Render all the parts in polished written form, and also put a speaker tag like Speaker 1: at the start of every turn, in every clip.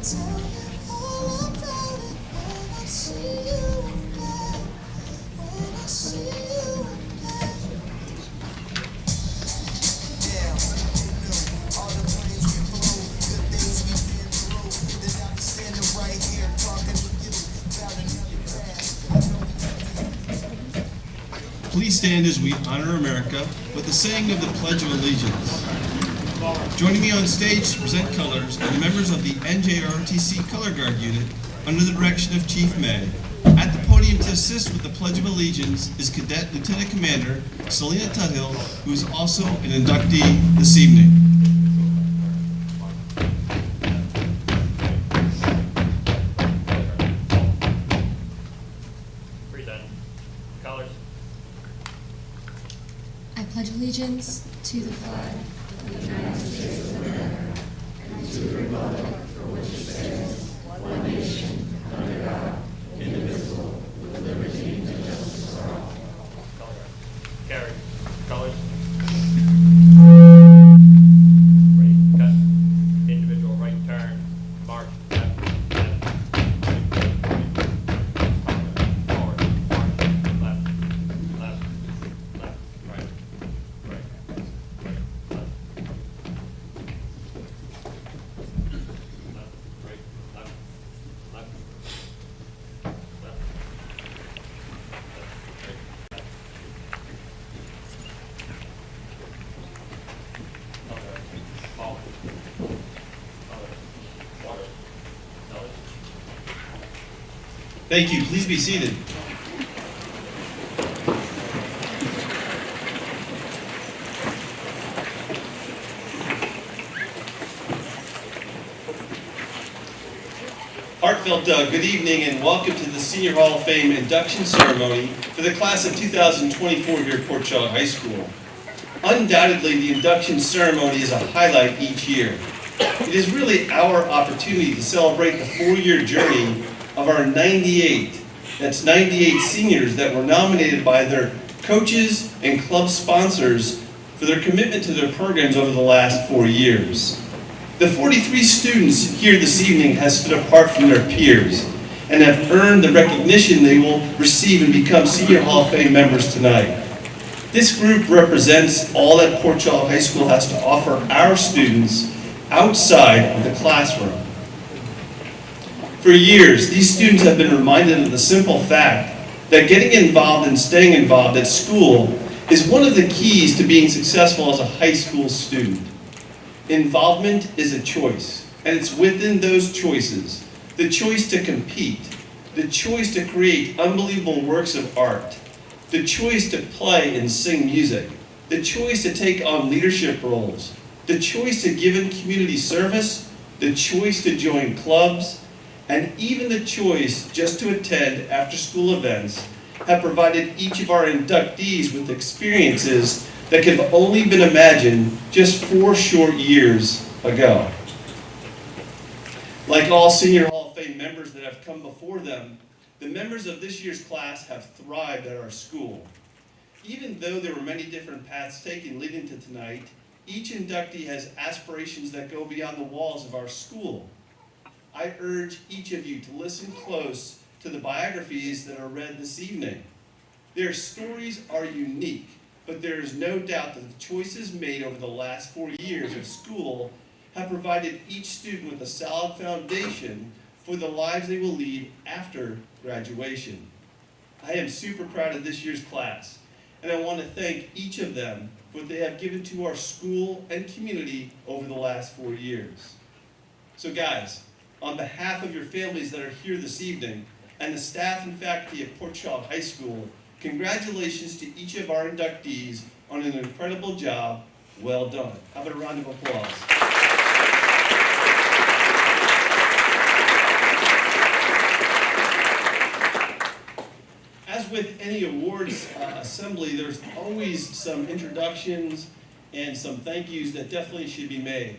Speaker 1: tell you all about it when I see you again. When I see you again. Yeah, all the planes we flew, good things we've been through. Then I'll be standing right here talking to you about another past. I know we
Speaker 2: Please stand as we honor America with the saying of the Pledge of Allegiance. Joining me on stage to present colors are the members of the NJROTC Color Guard Unit under the direction of Chief May. At the podium to assist with the Pledge of Allegiance is Cadet Lieutenant Commander Selena Tuthill, who is also an inductee this evening.
Speaker 3: Present. Colors.
Speaker 4: I pledge allegiance to the flag of the United States of America and to the republic for which it stands, one nation, under God, indivisible, with liberty and justice for all.
Speaker 3: Color. Carry. Colors. Ready. Cut. Individual right turn. March. Left. Left. Forward. March. Left. Left. Left. Right. Right. Right. Left. Left. Right. Left. Left. Left. Left. Right. Left. Color. Ball. Color. Water. Colors.
Speaker 2: Thank you. Please be seated. Heartfelt good evening and welcome to the Senior Hall of Fame induction ceremony for the class of 2024 here at Port Charlotte High School. Undoubtedly, the induction ceremony is a highlight each year. It is really our opportunity to celebrate the 4-year journey of our 98 seniors that were nominated by their coaches and club sponsors for their commitment to their programs over the last 4 years. The 43 students here this evening have stood apart from their peers and have earned the recognition they will receive and become Senior Hall of Fame members tonight. This group represents all that Port Charlotte High School has to offer our students outside of the classroom. For years, these students have been reminded of the simple fact that getting involved and staying involved at school is one of the keys to being successful as a high school student. Involvement is a choice, and it's within those choices, the choice to compete, the choice to create unbelievable works of art, the choice to play and sing music, the choice to take on leadership roles, the choice to give in community service, the choice to join clubs, and even the choice just to attend after-school events have provided each of our inductees with experiences that could have only been imagined just 4 short years ago. Like all Senior Hall of Fame members that have come before them, the members of this year's class have thrived at our school. Even though there were many different paths taken leading to tonight, each inductee has aspirations that go beyond the walls of our school. I urge each of you to listen close to the biographies that are read this evening. Their stories are unique, but there is no doubt that the choices made over the last 4 years of school have provided each student with a solid foundation for the lives they will lead after graduation. I am super proud of this year's class, and I want to thank each of them for what they have given to our school and community over the last 4 years. So guys, on behalf of your families that are here this evening and the staff and faculty at Port Charlotte High School, congratulations to each of our inductees on an incredible job. Well done. How about a round of applause? As with any awards assembly, there's always some introductions and some thank yous that definitely should be made.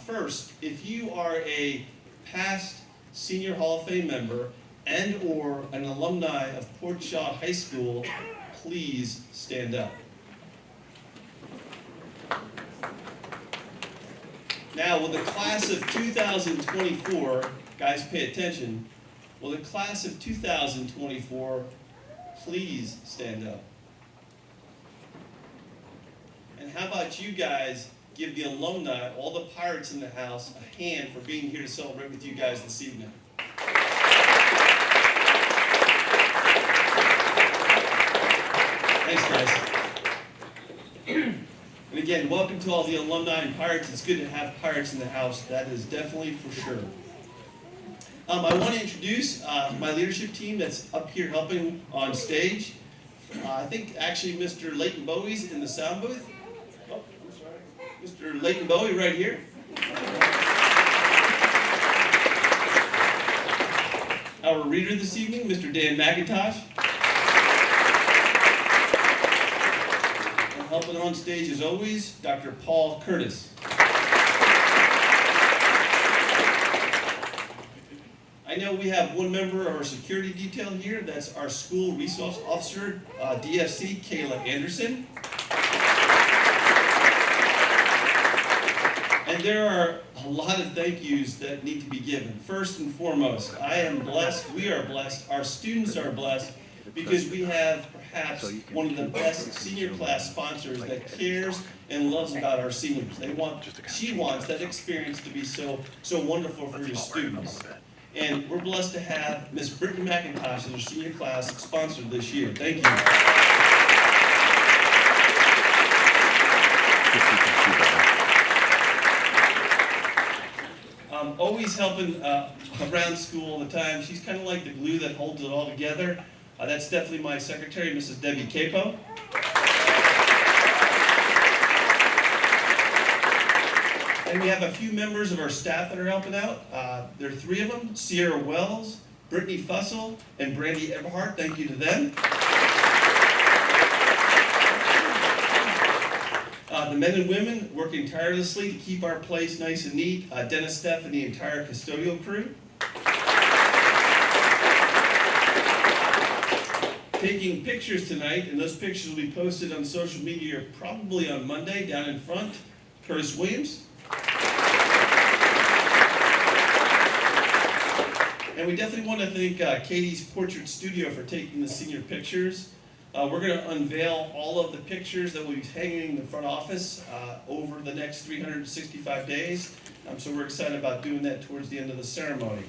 Speaker 2: First, if you are a past Senior Hall of Fame member and or an alumni of Port Charlotte High School, please stand up. Now, will the class of 2024, guys pay attention, will the class of 2024 please stand up? And how about you guys give the alumni, all the Pirates in the house, a hand for being here to celebrate with you guys this evening. Thanks, guys. And again, welcome to all the alumni and Pirates. It's good to have Pirates in the house. That is definitely for sure. I want to introduce my leadership team that's up here helping on stage. I think actually Mr. Leighton Bowie's in the sound booth. Oh, I'm sorry. Mr. Leighton Bowie right here. Our reader this evening, Mr. Dan McIntosh. And helping on stage as always, Dr. Paul Curtis. I know we have one member of our security detail here. That's our school resource officer, DFC, Kayla Anderson. And there are a lot of thank yous that need to be given. First and foremost, I am blessed, we are blessed, our students are blessed, because we have perhaps one of the best senior class sponsors that cares and loves about our seniors. She wants that experience to be so wonderful for your students. And we're blessed to have Miss Brittany McIntosh as our senior class sponsor this year. Thank you. Always helping around school all the time. She's kind of like the glue that holds it all together. That's definitely my secretary, Mrs. Debbie Capo. And we have a few members of our staff that are helping out. There are three of them: Sierra Wells, Brittany Fussell, and Brandy Eberhardt. Thank you to them. The men and women working tirelessly to keep our place nice and neat. Dennis, Steph, and the entire custodial crew. Taking pictures tonight, and those pictures will be posted on social media probably on Monday down in front. Curtis Williams. And we definitely want to thank Katie's Portrait Studio for taking the senior pictures. We're going to unveil all of the pictures that will be hanging in the front office over the next 365 days. So we're excited about doing that towards the end of the ceremony.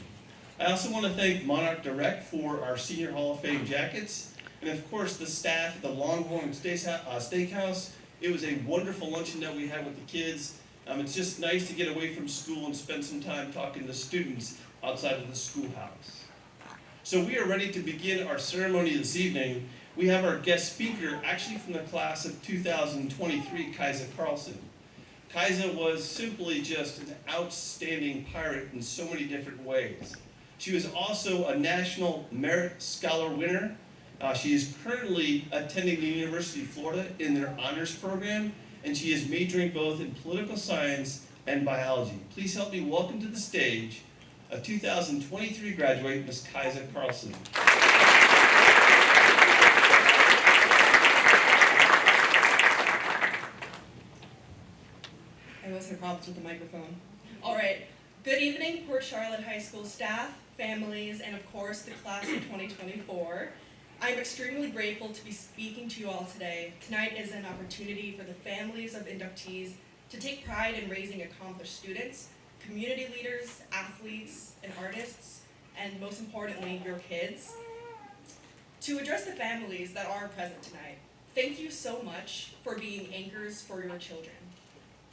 Speaker 2: I also want to thank Monarch Direct for our Senior Hall of Fame jackets. And of course the staff at the Longhorn Steakhouse. It was a wonderful luncheon that we had with the kids. It's just nice to get away from school and spend some time talking to students outside of the schoolhouse. So we are ready to begin our ceremony this evening. We have our guest speaker actually from the class of 2023, Kaisa Carlson. Kaisa was simply just an outstanding pirate in so many different ways. She was also a National Merit Scholar winner. She is currently attending the University of Florida in their honors program, and she is majoring both in political science and biology. Please help me welcome to the stage a 2023 graduate, Ms. Kaisa Carlson.
Speaker 5: I always have problems with the microphone. All right. Good evening, Port Charlotte High School staff, families, and of course the class of 2024. I'm extremely grateful to be speaking to you all today. Tonight is an opportunity for the families of inductees to take pride in raising accomplished students, community leaders, athletes, and artists, and most importantly, your kids. To address the families that are present tonight, thank you so much for being anchors for your children.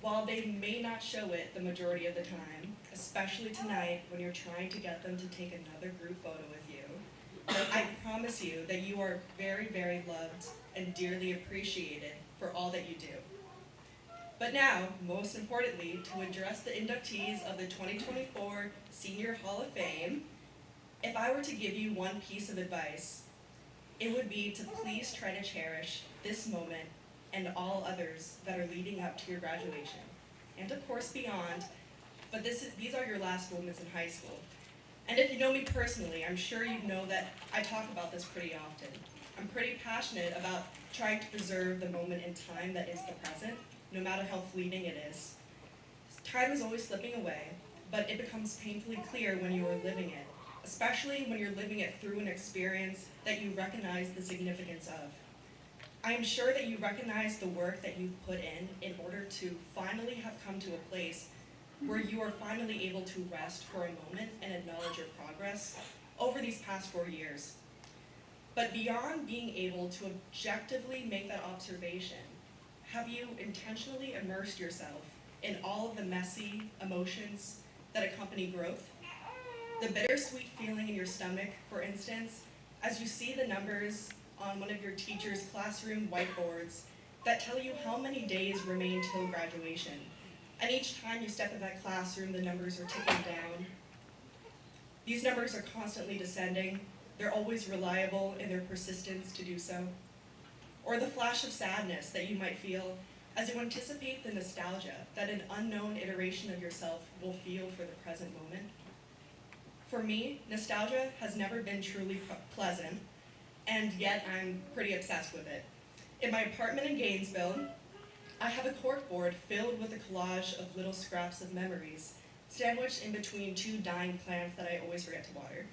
Speaker 5: While they may not show it the majority of the time, especially tonight when you're trying to get them to take another group photo with you, I promise you that you are very, very loved and dearly appreciated for all that you do. But now, most importantly, to address the inductees of the 2024 Senior Hall of Fame, if I were to give you one piece of advice, it would be to please try to cherish this moment and all others that are leading up to your graduation, and of course beyond, but these are your last moments in high school. And if you know me personally, I'm sure you know that I talk about this pretty often. I'm pretty passionate about trying to preserve the moment in time that is the present, no matter how fleeting it is. Time is always slipping away, but it becomes painfully clear when you are living it, especially when you're living it through an experience that you recognize the significance of. I am sure that you recognize the work that you've put in order to finally have come to a place where you are finally able to rest for a moment and acknowledge your progress over these past 4 years. But beyond being able to objectively make that observation, have you intentionally immersed yourself in all of the messy emotions that accompany growth? The bittersweet feeling in your stomach, for instance, as you see the numbers on one of your teacher's classroom whiteboards that tell you how many days remain till graduation. And each time you step in that classroom, the numbers are ticking down. These numbers are constantly descending. They're always reliable in their persistence to do so. Or the flash of sadness that you might feel as you anticipate the nostalgia that an unknown iteration of yourself will feel for the present moment. For me, nostalgia has never been truly pleasant, and yet I'm pretty obsessed with it. In my apartment in Gainesville, I have a corkboard filled with a collage of little scraps of memories, sandwiched in between 2 dying plants that I always forget to water.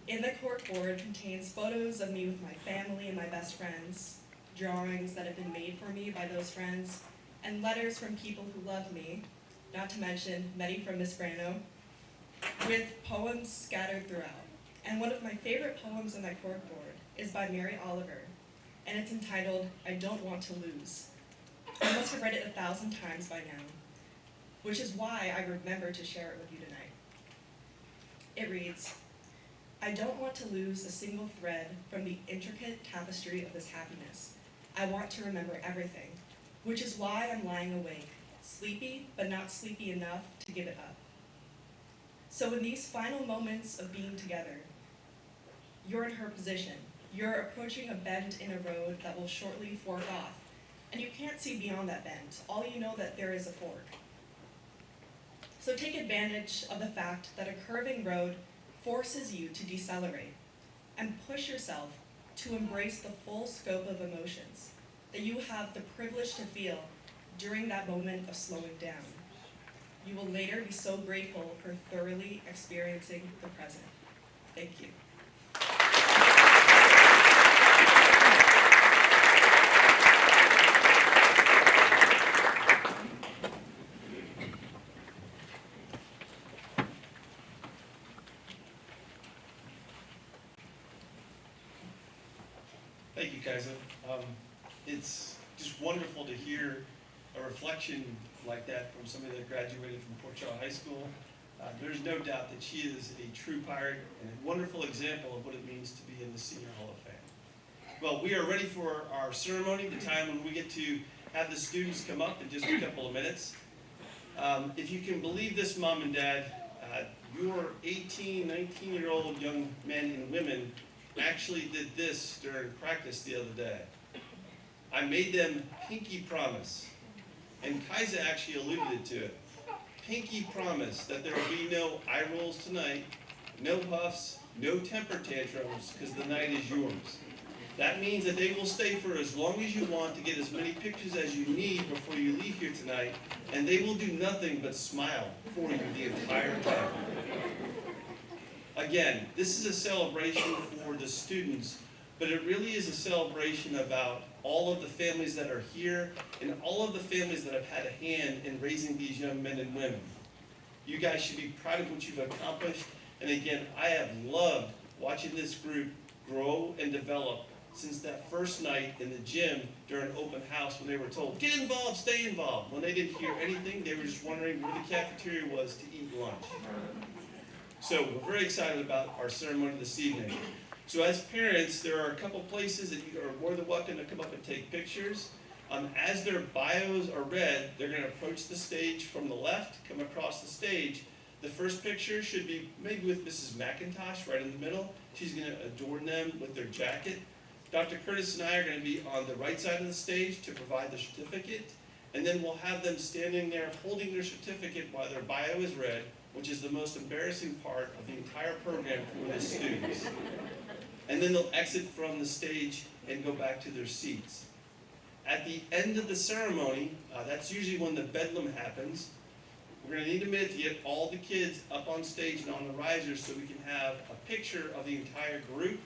Speaker 5: In the corkboard contains photos of me with my family and my best friends, drawings that have been made for me by those friends, and letters from people who love me, not to mention many from Miss Brano, with poems scattered throughout. And one of my favorite poems on that corkboard is by Mary Oliver, and it's entitled, "I Don't Want to Lose." I must have read it 1,000 times by now, which is why I remember to share it with you tonight. It reads, "I don't want to lose a single thread from the intricate tapestry of this happiness. I want to remember everything, which is why I'm lying awake, sleepy but not sleepy enough to give it up." So in these final moments of being together, you're in her position. You're approaching a bend in a road that will shortly fork off, and you can't see beyond that bend. All you know that there is a fork. So take advantage of the fact that a curving road forces you to decelerate and push yourself to embrace the full scope of emotions that you have the privilege to feel during that moment of slowing down. You will later be so grateful for thoroughly experiencing the present. Thank you.
Speaker 2: Thank you, Kaisa. It's just wonderful to hear a reflection like that from somebody that graduated from Port Charlotte High School. There's no doubt that she is a true pirate and a wonderful example of what it means to be in the Senior Hall of Fame. Well, we are ready for our ceremony, the time when we get to have the students come up in just a couple of minutes. If you can believe this, Mom and Dad, your 18, 19-year-old young men and women actually did this during practice the other day. I made them pinky promise, and Kaisa actually alluded to it. Pinky promise that there will be no eye rolls tonight, no huffs, no temper tantrums, because the night is yours. That means that they will stay for as long as you want to get as many pictures as you need before you leave here tonight, and they will do nothing but smile for you the entire time. Again, this is a celebration for the students, but it really is a celebration about all of the families that are here and all of the families that have had a hand in raising these young men and women. You guys should be proud of what you've accomplished, and again, I have loved watching this group grow and develop since that first night in the gym during open house when they were told, get involved, stay involved. When they didn't hear anything, they were just wondering where the cafeteria was to eat lunch. So we're very excited about our ceremony this evening. So as parents, there are a couple places that you are more than welcome to come up and take pictures. As their bios are read, they're going to approach the stage from the left, come across the stage. The first picture should be maybe with Mrs. McIntosh right in the middle. She's going to adorn them with their jacket. Dr. Curtis and I are going to be on the right side of the stage to provide the certificate. And then we'll have them standing there holding their certificate while their bio is read, which is the most embarrassing part of the entire program for the students. And then they'll exit from the stage and go back to their seats. At the end of the ceremony, that's usually when the bedlam happens, We're gonna need a minute to get all the kids up on stage and on the risers so we can have a picture of the entire group.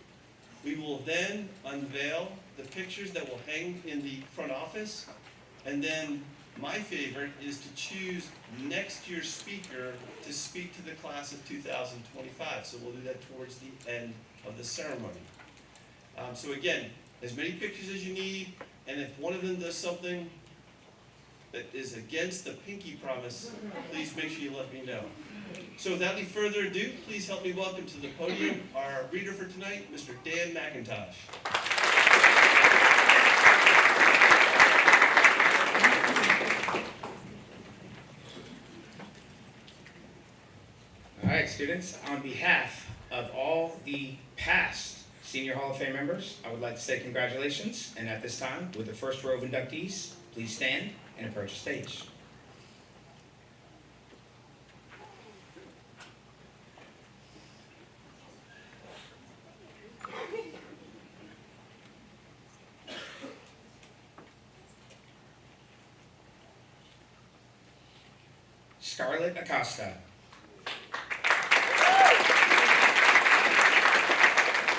Speaker 2: We will then unveil the pictures that will hang in the front office. And then my favorite is to choose next year's speaker to speak to the class of 2025. So we'll do that towards the end of the ceremony. So again, as many pictures as you need, and if one of them does something that is against the pinky promise, please make sure you let me know. So without any further ado, please help me welcome to the podium our reader for tonight, Mr. Dan McIntosh.
Speaker 6: All right, students, on behalf of all the past Senior Hall of Fame members, I would like to say congratulations, and at this time, with the first row of inductees, please stand and approach the stage. Scarlett Acosta.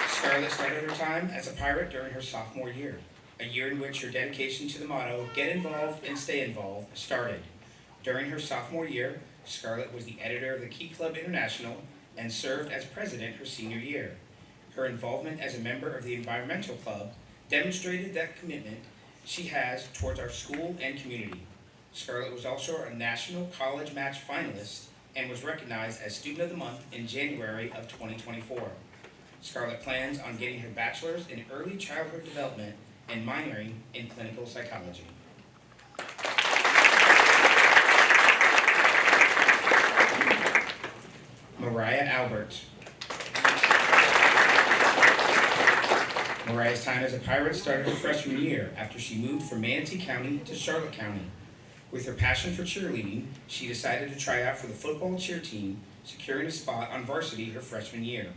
Speaker 6: Scarlett started her time as a pirate during her sophomore year, a year in which her dedication to the motto, "Get involved and stay involved," started. During her sophomore year, Scarlett was the editor of the Key Club International and served as president her senior year. Her involvement as a member of the Environmental Club demonstrated that commitment she has towards our school and community. Scarlett was also a National College Match finalist and was recognized as Student of the Month in January of 2024. Scarlett plans on getting her bachelor's in early childhood development and minoring in clinical psychology. Mariah Albert. Mariah's time as a pirate started her freshman year after she moved from Manatee County to Charlotte County. With her passion for cheerleading, she decided to try out for the football cheer team, securing a spot on varsity her freshman year.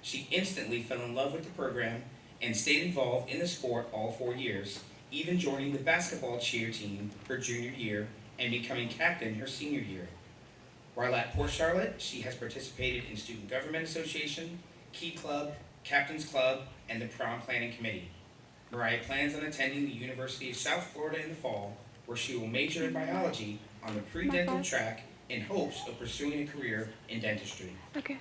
Speaker 6: She instantly fell in love with the program and stayed involved in the sport all 4 years, even joining the basketball cheer team her junior year and becoming captain her senior year. While at Port Charlotte, she has participated in Student Government Association, Key Club, Captain's Club, and the Prom Planning Committee. Mariah plans on attending the University of South Florida in the fall, where she will major in biology on the pre-dental track in hopes of pursuing a career in dentistry.
Speaker 7: Okay.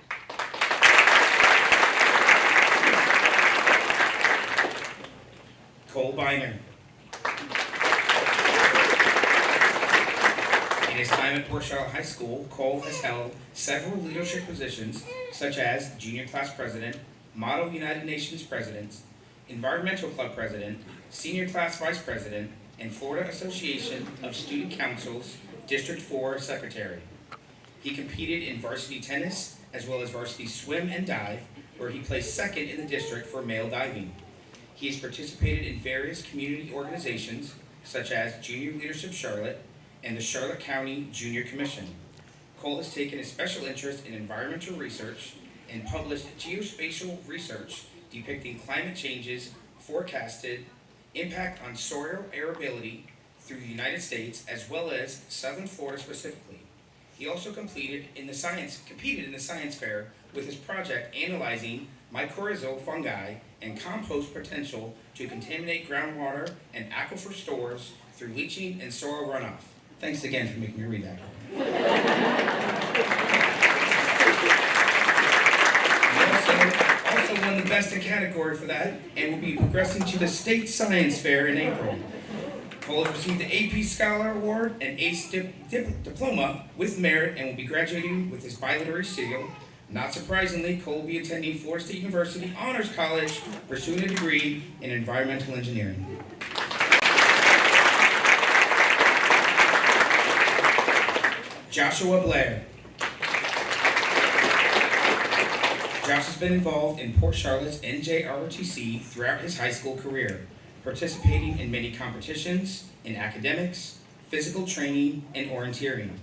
Speaker 6: Cole Biner. In his time at Port Charlotte High School, Cole has held several leadership positions such as Junior Class President, Model United Nations President, Environmental Club President, Senior Class Vice President, and Florida Association of Student Councils District 4 Secretary. He competed in varsity tennis as well as varsity swim and dive, where he placed second in the district for male diving. He has participated in various community organizations such as Junior Leadership Charlotte and the Charlotte County Junior Commission. Cole has taken a special interest in environmental research and published geospatial research depicting climate change's forecasted impact on soil arability through the United States as well as Southern Florida specifically. He also competed in the science fair with his project analyzing mycorrhizal fungi and compost potential to contaminate groundwater and aquifer stores through leaching and soil runoff. Thanks again for making me read that. He also won the best in category for that and will be progressing to the State Science Fair in April. Cole has received the AP Scholar Award and ACE Diploma with merit and will be graduating with his bilateral seal. Not surprisingly, Cole will be attending Florida State University Honors College, pursuing a degree in environmental engineering. Joshua Blair. Josh has been involved in Port Charlotte's NJROTC throughout his high school career, participating in many competitions in academics, physical training, and orienteering.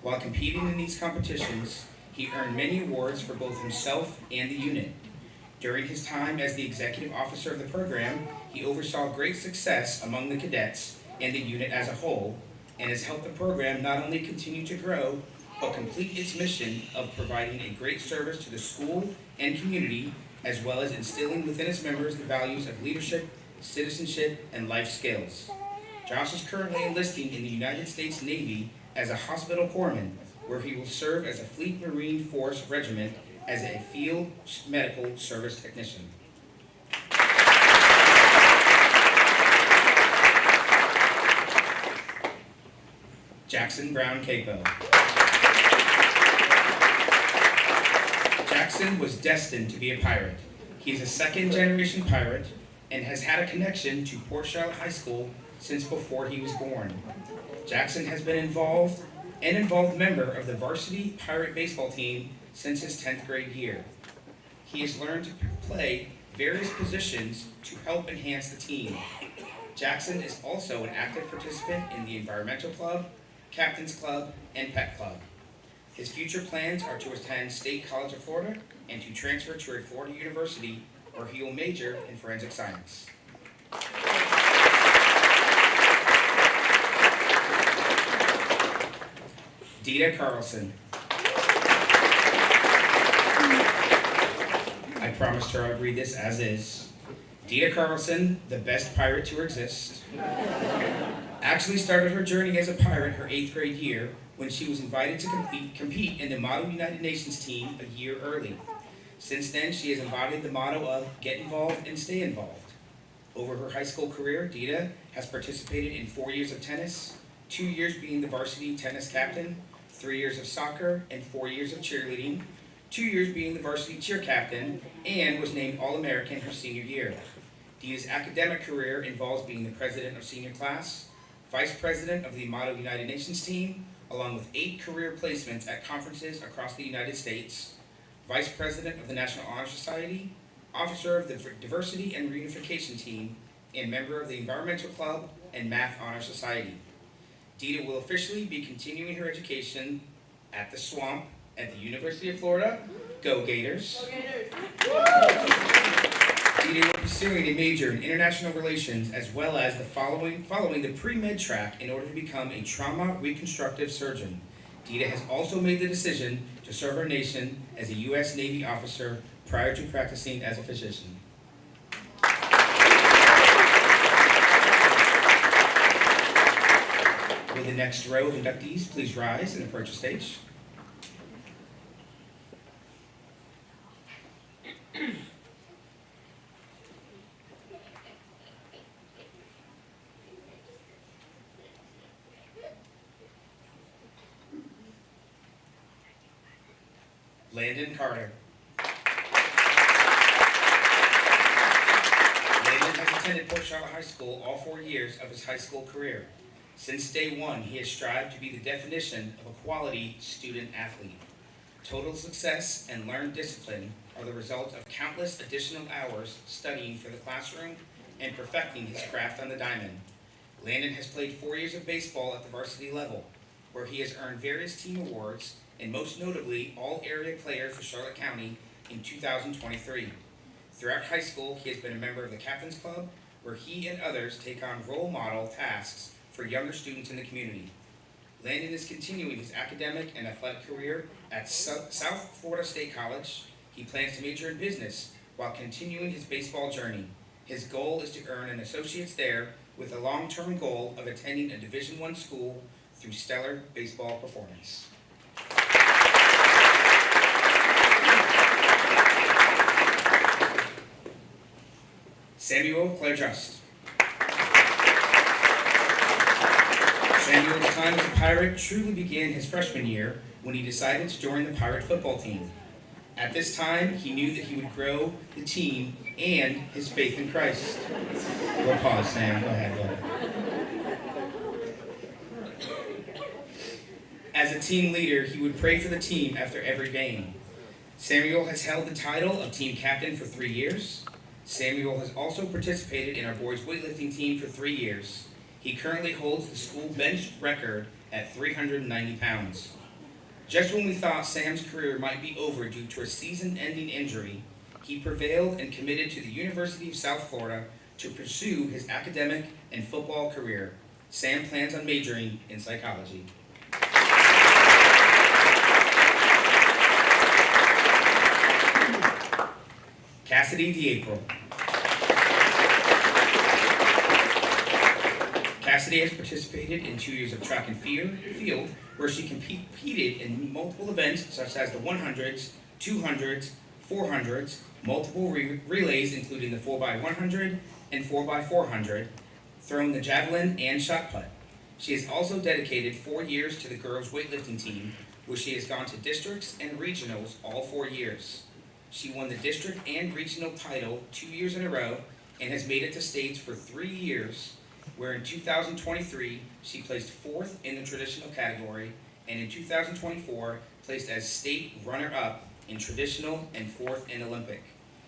Speaker 6: While competing in these competitions, he earned many awards for both himself and the unit. During his time as the executive officer of the program, he oversaw great success among the cadets and the unit as a whole, and has helped the program not only continue to grow, but complete its mission of providing a great service to the school and community, as well as instilling within its members the values of leadership, citizenship, and life skills. Josh is currently enlisting in the United States Navy as a hospital corpsman, where he will serve as a Fleet Marine Force Regiment as a field medical service technician. Jackson Brown Capo. Jackson was destined to be a pirate. He is a second-generation pirate and has had a connection to Port Charlotte High School since before he was born. Jackson has been involved member of the varsity pirate baseball team since his 10th grade year. He has learned to play various positions to help enhance the team. Jackson is also an active participant in the Environmental Club, Captain's Club, and Pet Club. His future plans are to attend State College of Florida and to transfer to a Florida university where he will major in forensic science. Dita Carlson. I promised her I would read this as is. Dita Carlson, the best pirate to exist, actually started her journey as a pirate her 8th grade year when she was invited to compete in the Model United Nations team a year early. Since then, she has embodied the motto of get involved and stay involved. Over her high school career, Dita has participated in 4 years of tennis, 2 years being the varsity tennis captain, 3 years of soccer, and 4 years of cheerleading, 2 years being the varsity cheer captain, and was named All-American her senior year. Dita's academic career involves being the president of senior class, vice president of the Model United Nations team, along with 8 career placements at conferences across the United States, vice president of the National Honor Society, officer of the Diversity and Reunification team, and member of the Environmental Club and Math Honor Society. Dita will officially be continuing her education at the Swamp at the University of Florida. Go Gators! Go Gators! Dita will be pursuing a major in international relations as well as following the pre-med track in order to become a trauma reconstructive surgeon. Dita has also made the decision to serve her nation as a U.S. Navy officer prior to practicing as a physician. Will the next row of inductees please rise and approach the stage? Landon Carter. Landon has attended Port Charlotte High School all 4 years of his high school career. Since day one, he has strived to be the definition of a quality student-athlete. Total success and learned discipline are the result of countless additional hours studying for the classroom and perfecting his craft on the diamond. Landon has played 4 years of baseball at the varsity level, where he has earned various team awards and most notably All-Area Player for Charlotte County in 2023. Throughout high school, he has been a member of the Captain's Club, where he and others take on role model tasks for younger students in the community. Landon is continuing his academic and athletic career at South Florida State College. He plans to major in business while continuing his baseball journey. His goal is to earn an associate's there with a long-term goal of attending a Division I school through stellar baseball performance. Samuel Claire Just. Samuel's time as a Pirate truly began his freshman year when he decided to join the Pirate football team. At this time, he knew that he would grow the team and his faith in Christ. We'll pause, Sam. Go ahead. As a team leader, he would pray for the team after every game. Samuel has held the title of team captain for 3 years. Samuel has also participated in our boys weightlifting team for 3 years. He currently holds the school bench record at 390 pounds. Just when we thought Sam's career might be over due to a season-ending injury, he prevailed and committed to the University of South Florida to pursue his academic and football career. Sam plans on majoring in psychology. Cassidy DeApril. Cassidy has participated in 2 years of track and field, where she competed in multiple events such as the 100s, 200s, 400s, multiple relays including the 4x100 and 4x400, thrown the javelin, and shot put. She has also dedicated 4 years to the girls' weightlifting team, where she has gone to districts and regionals all 4 years. She won the district and regional title 2 years in a row and has made it to states for 3 years, where in 2023 she placed 4th in the traditional category, and in 2024 placed as state runner-up in traditional and 4th in Olympic.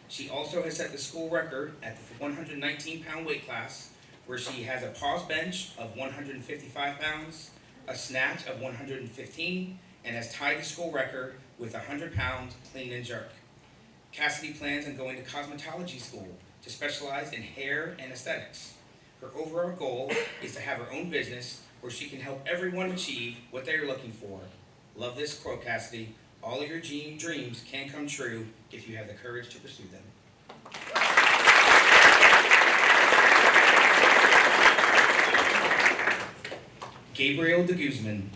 Speaker 6: She also has set the school record at the 119-pound weight class, where she has a pause bench of 155 pounds, a snatch of 115, and has tied the school record with a 100-pound clean and jerk. Cassidy plans on going to cosmetology school to specialize in hair and aesthetics. Her overall goal is to have her own business where she can help everyone achieve what they are looking for. Love this quote, Cassidy. All of your dreams can come true if you have the courage to pursue them. Gabriel de Guzman.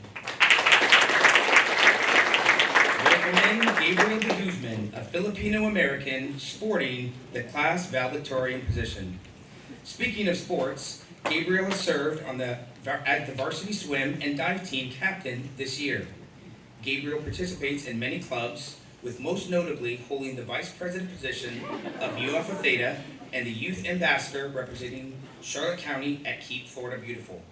Speaker 6: Recommend Gabriel de Guzman, a Filipino-American sporting the class valedictorian position. Speaking of sports, Gabriel has served as the varsity swim and dive team captain this year. Gabriel participates in many clubs, with most notably holding the vice president position of Nu Alpha Theta and the youth ambassador representing Charlotte County at Keep Florida Beautiful.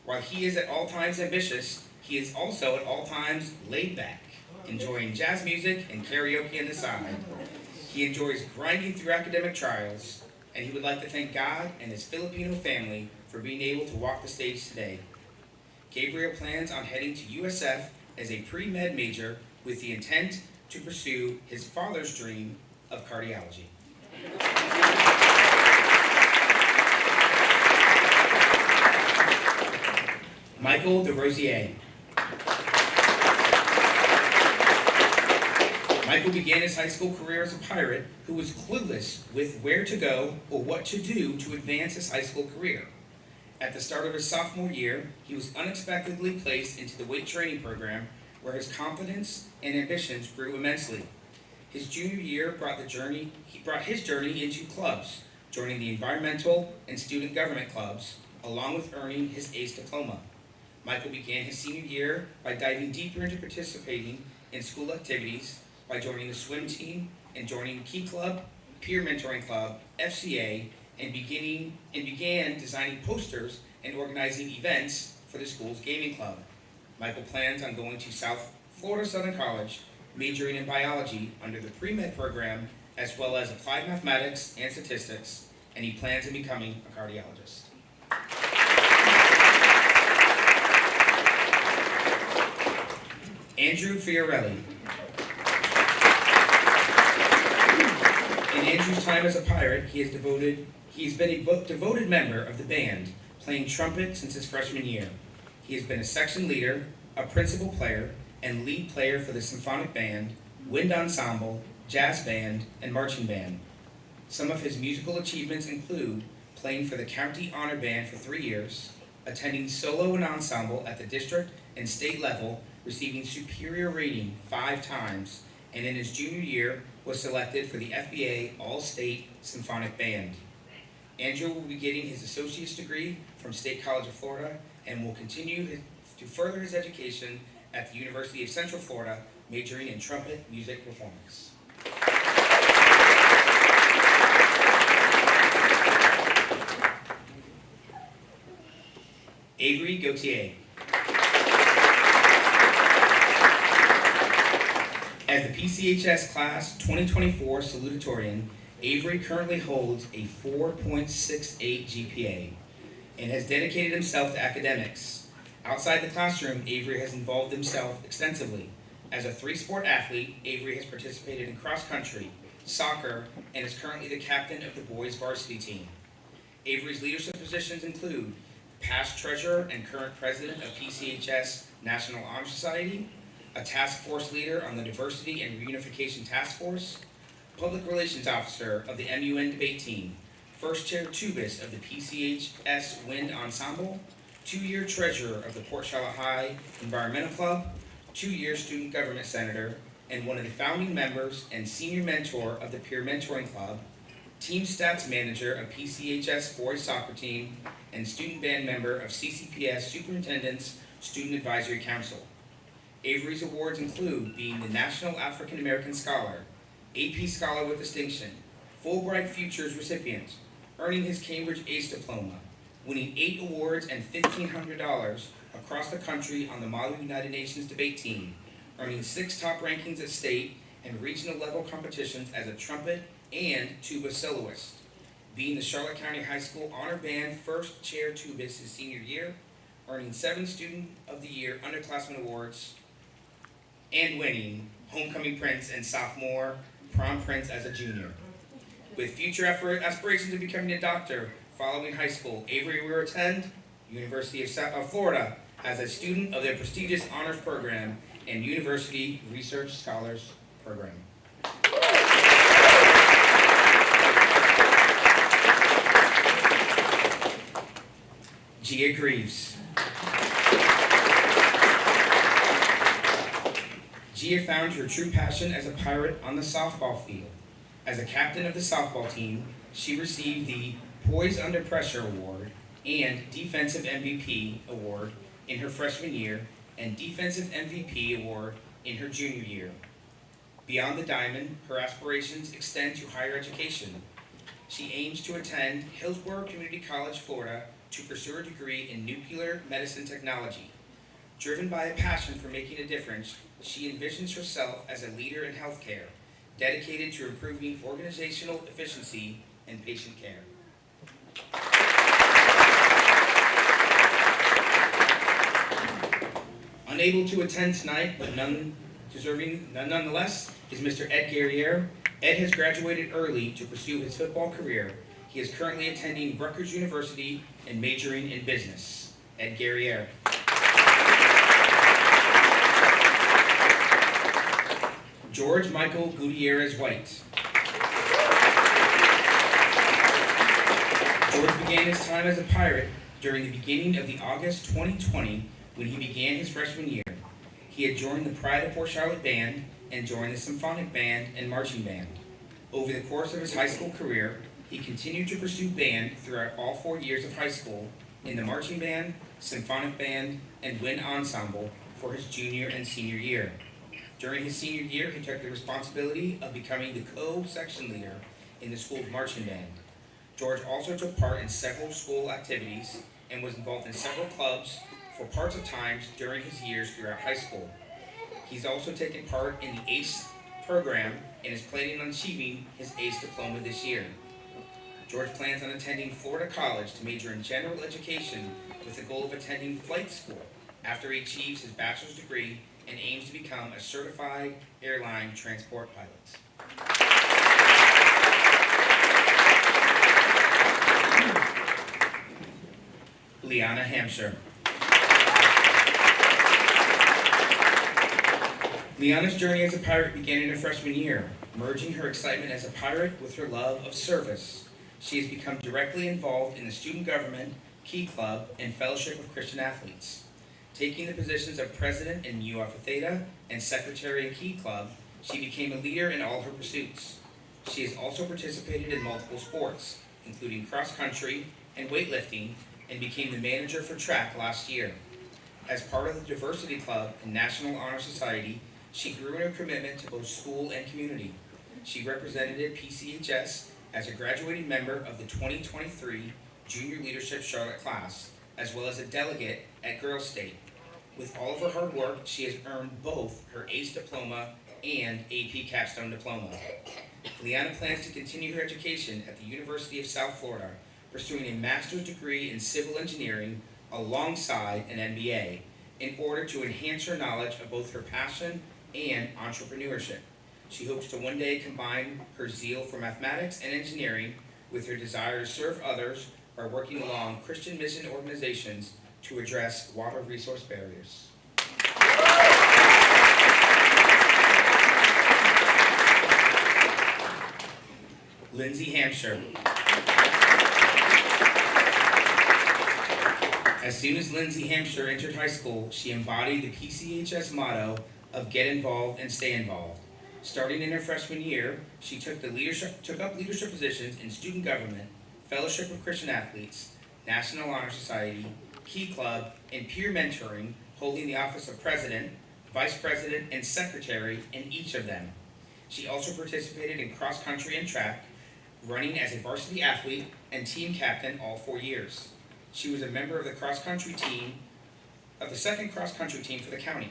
Speaker 6: While he is at all times ambitious, he is also at all times laid back, enjoying jazz music and karaoke on the side. He enjoys grinding through academic trials, and he would like to thank God and his Filipino family for being able to walk the stage today. Gabriel plans on heading to USF as a pre-med major with the intent to pursue his father's dream of cardiology. Michael DeRosier. Michael began his high school career as a pirate who was clueless with where to go or what to do to advance his high school career. At the start of his sophomore year, he was unexpectedly placed into the weight training program, where his confidence and ambitions grew immensely. His junior year brought his journey into clubs, joining the environmental and student government clubs, along with earning his ACE diploma. Michael began his senior year by diving deeper into participating in school activities, by joining the swim team and joining Key Club, Peer Mentoring Club, FCA, and began designing posters and organizing events for the school's gaming club. Michael plans on going to South Florida Southern College, majoring in biology under the pre-med program, as well as applied mathematics and statistics, and he plans on becoming a cardiologist. Andrew Fiorelli. In Andrew's time as a pirate, he's been a devoted member of the band, playing trumpet since his freshman year. He has been a section leader, a principal player, and lead player for the symphonic band, wind ensemble, jazz band, and marching band. Some of his musical achievements include playing for the county honor band for 3 years, attending solo and ensemble at the district and state level, receiving superior rating 5 times, and in his junior year was selected for the FBA All-State Symphonic Band. Andrew will be getting his associate's degree from State College of Florida and will continue to further his education at the University of Central Florida, majoring in trumpet music performance. Avery Gauthier. As the PCHS Class 2024 salutatorian, Avery currently holds a 4.68 GPA and has dedicated himself to academics. Outside the classroom, Avery has involved himself extensively. As a 3-sport athlete, Avery has participated in cross country, soccer, and is currently the captain of the boys varsity team. Avery's leadership positions include past treasurer and current president of PCHS National Honor Society, a task force leader on the Diversity and Reunification Task Force, public relations officer of the MUN debate team, first chair tubist of the PCHS Wind Ensemble, 2-year treasurer of the Port Charlotte High Environmental Club, 2-year student government senator, and one of the founding members and senior mentor of the Peer Mentoring Club, team stats manager of PCHS boys soccer team, and student band member of CCPS Superintendent's Student Advisory Council. Avery's awards include being the National African American Scholar, AP Scholar with Distinction, Fulbright Futures recipient, earning his Cambridge ACE diploma, winning 8 awards and $1,500 across the country on the Model United Nations debate team, earning 6 top rankings at state and regional level competitions as a trumpet and tuba soloist, being the Charlotte County High School Honor Band first chair tubist his senior year, earning 7 Student of the Year underclassmen awards, and winning Homecoming Prince and Sophomore Prom Prince as a junior. With future aspirations of becoming a doctor following high school, Avery will attend University of Florida as a student of their prestigious honors program and University Research Scholars Program. Gia Greaves. Gia found her true passion as a pirate on the softball field. As a captain of the softball team, she received the Poise Under Pressure Award and Defensive MVP Award in her freshman year and Defensive MVP Award in her junior year. Beyond the diamond, her aspirations extend to higher education. She aims to attend Hillsborough Community College, Florida, to pursue a degree in nuclear medicine technology. Driven by a passion for making a difference, she envisions herself as a leader in healthcare, dedicated to improving organizational efficiency and patient care. Unable to attend tonight, but nonetheless, is Mr. Ed Guerriere. Ed has graduated early to pursue his football career. He is currently attending Rutgers University and majoring in business. Ed Guerriere. George Michael Gutierrez White. George began his time as a pirate during the beginning of the August 2020 when he began his freshman year. He had joined the Pride of Port Charlotte Band and joined the Symphonic Band and Marching Band. Over the course of his high school career, he continued to pursue band throughout all 4 years of high school in the Marching Band, Symphonic Band, and Wind Ensemble for his junior and senior year. During his senior year, he took the responsibility of becoming the co-section leader in the school's marching band. George also took part in several school activities and was involved in several clubs for parts of times during his years throughout high school. He's also taken part in the ACE program and is planning on achieving his ACE diploma this year. George plans on attending Florida College to major in general education with the goal of attending flight school after he achieves his bachelor's degree and aims to become a certified airline transport pilot. Liana Hampshire. Liana's journey as a pirate began in her freshman year, merging her excitement as a pirate with her love of service. She has become directly involved in the student government, Key Club, and Fellowship of Christian Athletes. Taking the positions of president in Mu Alpha Theta and secretary in Key Club, she became a leader in all her pursuits. She has also participated in multiple sports, including cross country and weightlifting, and became the manager for track last year. As part of the Diversity Club and National Honor Society, she grew in her commitment to both school and community. She represented PCHS as a graduating member of the 2023 Junior Leadership Charlotte class, as well as a delegate at Girls State. With all of her hard work, she has earned both her ACE diploma and AP Capstone diploma. Liana plans to continue her education at the University of South Florida, pursuing a master's degree in civil engineering alongside an MBA in order to enhance her knowledge of both her passion and entrepreneurship. She hopes to one day combine her zeal for mathematics and engineering with her desire to serve others are working along Christian mission organizations to address water resource barriers. Lindsay Hampshire. As soon as Lindsay Hampshire entered high school, she embodied the PCHS motto of get involved and stay involved. Starting in her freshman year, she took up leadership positions in student government, Fellowship of Christian Athletes, National Honor Society, Key Club, and peer mentoring, holding the office of president, vice president, and secretary in each of them. She also participated in cross country and track, running as a varsity athlete and team captain all 4 years. She was a member of the second cross country team for the county,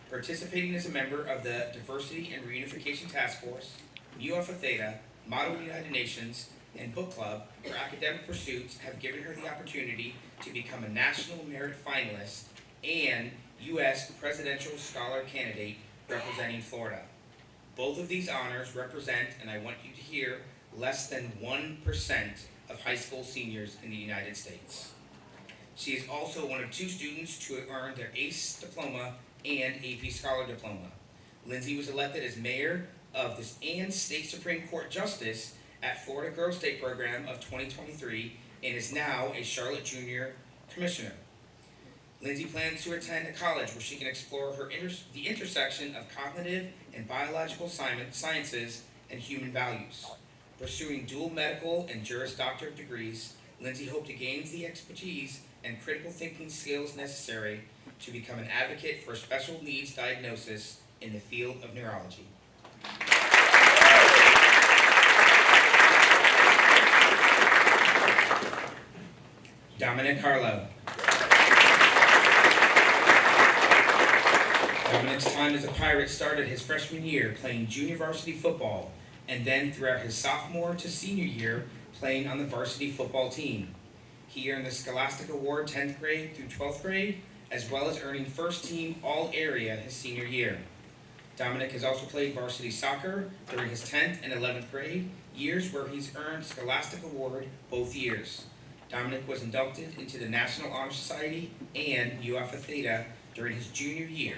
Speaker 6: participating as a member of the Diversity and Reunification Task Force, Mu Alpha Theta, Model United Nations, and book club. Her academic pursuits have given her the opportunity to become a National Merit Finalist and U.S. Presidential Scholar Candidate representing Florida. Both of these honors represent, and I want you to hear, less than 1% of high school seniors in the United States. She is also one of 2 students to earn their ACE diploma and AP Scholar diploma. Lindsay was elected as mayor of this and State Supreme Court Justice at Florida Girls State Program of 2023 and is now a Charlotte Junior Commissioner. Lindsay plans to attend a college where she can explore the intersection of cognitive and biological sciences and human values. Pursuing dual medical and Juris Doctorate degrees, Lindsay hoped to gain the expertise and critical thinking skills necessary to become an advocate for special needs diagnosis in the field of neurology. Dominic Harlow. Dominic's time as a Pirate started his freshman year playing junior varsity football, and then throughout his sophomore to senior year playing on the varsity football team. He earned the Scholastic Award 10th grade through 12th grade, as well as earning first team all-area his senior year. Dominic has also played varsity soccer during his 10th and 11th grade years, where he's earned Scholastic Award both years. Dominic was inducted into the National Honor Society and Mu Alpha Theta during his junior year.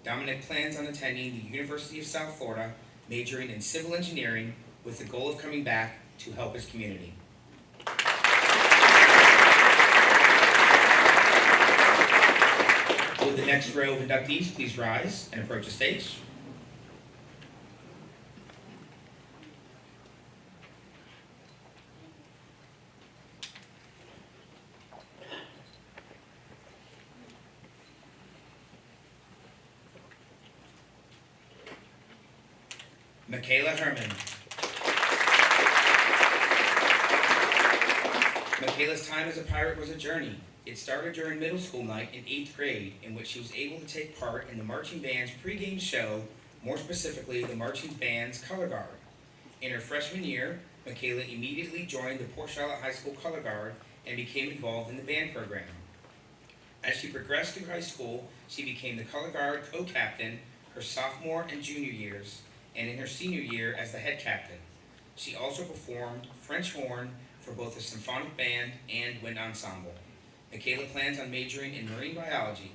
Speaker 6: Dominic plans on attending the University of South Florida, majoring in civil engineering with the goal of coming back to help his community. Will the next row of inductees please rise and approach the stage? Michaela Herman. Michaela's time as a Pirate was a journey. It started during middle school night in 8th grade, in which she was able to take part in the marching band's pregame show, more specifically the marching band's color guard. In her freshman year, Michaela immediately joined the Port Charlotte High School color guard and became involved in the band program. As she progressed through high school, she became the color guard co-captain her sophomore and junior years, and in her senior year as the head captain. She also performed French horn for both the symphonic band and wind ensemble. Michaela plans on majoring in marine biology.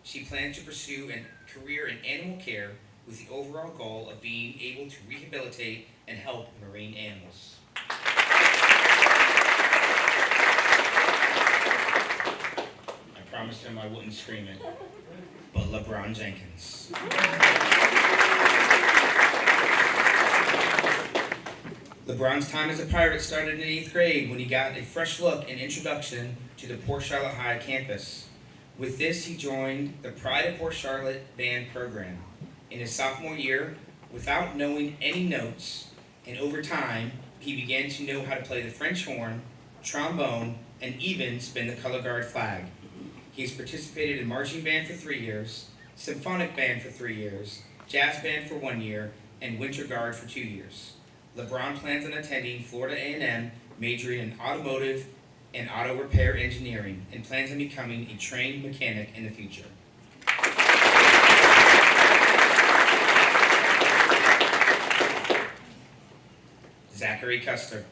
Speaker 6: She plans to pursue a career in animal care with the overall goal of being able to rehabilitate and help marine animals. I promised him I wouldn't scream it, but LeBron Jenkins. LeBron's time as a Pirate started in 8th grade when he got a fresh look and introduction to the Port Charlotte High campus. With this, he joined the Pride of Port Charlotte band program. In his sophomore year, without knowing any notes, and over time, he began to know how to play the French horn, trombone, and even spin the color guard flag. He has participated in marching band for 3 years, symphonic band for 3 years, jazz band for 1 year, and winter guard for 2 years. LeBron plans on attending Florida A&M, majoring in automotive and auto repair engineering, and plans on becoming a trained mechanic in the future. Zachary Custer.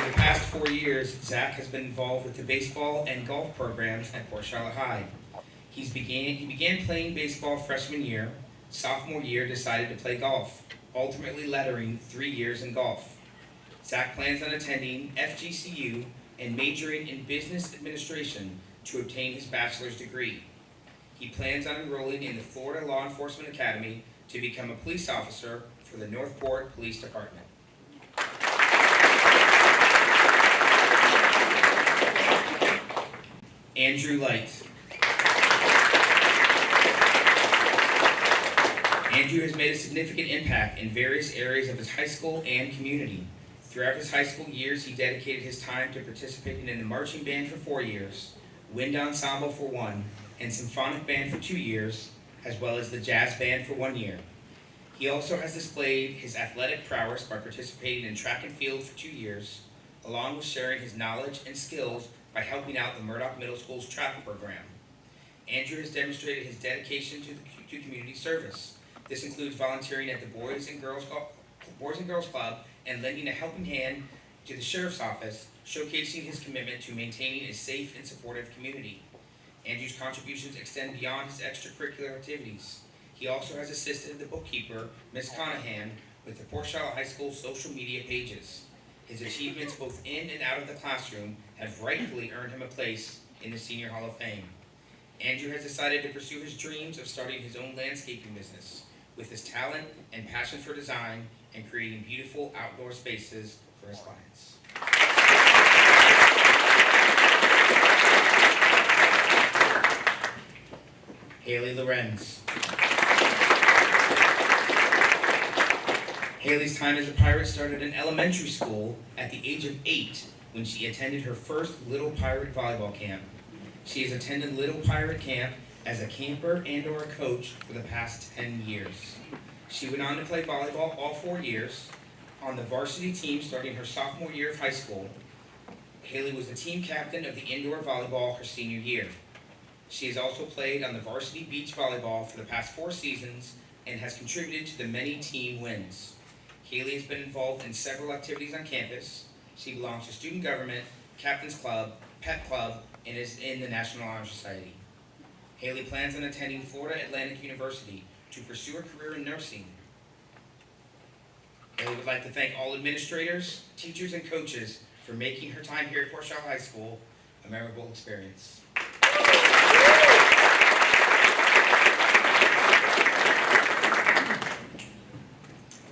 Speaker 6: For the past 4 years, Zach has been involved with the baseball and golf programs at Port Charlotte High. He began playing baseball freshman year. Sophomore year, decided to play golf, ultimately lettering 3 years in golf. Zach plans on attending FGCU and majoring in business administration to obtain his bachelor's degree. He plans on enrolling in the Florida Law Enforcement Academy to become a police officer for the Northport Police Department. Andrew Light. Andrew has made a significant impact in various areas of his high school and community. Throughout his high school years, he dedicated his time to participating in the marching band for 4 years, wind ensemble for 1, and symphonic band for 2 years, as well as the jazz band for 1 year. He also has displayed his athletic prowess by participating in track and field for 2 years, along with sharing his knowledge and skills by helping out the Murdoch Middle School's track program. Andrew has demonstrated his dedication to community service. This includes volunteering at the Boys and Girls Club and lending a helping hand to the Sheriff's Office, showcasing his commitment to maintaining a safe and supportive community. Andrew's contributions extend beyond his extracurricular activities. He also has assisted the bookkeeper, Ms. Conahan, with the Port Charlotte High School social media pages. His achievements both in and out of the classroom have rightfully earned him a place in the Senior Hall of Fame. Andrew has decided to pursue his dreams of starting his own landscaping business, with his talent and passion for design and creating beautiful outdoor spaces for his clients. Haley Lorenz. Haley's time as a pirate started in elementary school at the age of 8 when she attended her first Little Pirate volleyball camp. She has attended Little Pirate Camp as a camper and/or a coach for the past 10 years. She went on to play volleyball all 4 years on the varsity team starting her sophomore year of high school. Haley was the team captain of the indoor volleyball her senior year. She has also played on the varsity beach volleyball for the past 4 seasons and has contributed to the many team wins. Haley has been involved in several activities on campus. She belongs to student government, captain's club, pep club, and is in the National Honor Society. Haley plans on attending Florida Atlantic University to pursue a career in nursing. Haley would like to thank all administrators, teachers, and coaches for making her time here at Port Charlotte High School a memorable experience.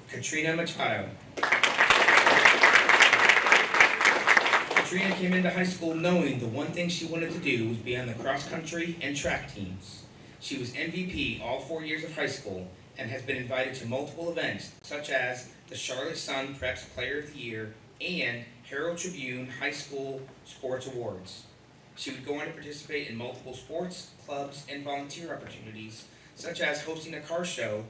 Speaker 6: Katrina Machado. Katrina came into high school knowing the one thing she wanted to do was be on the cross country and track teams. She was MVP all 4 years of high school and has been invited to multiple events such as the Charlotte Sun Preps Player of the Year and Herald Tribune High School Sports Awards. She would go on to participate in multiple sports, clubs, and volunteer opportunities, such as hosting a car show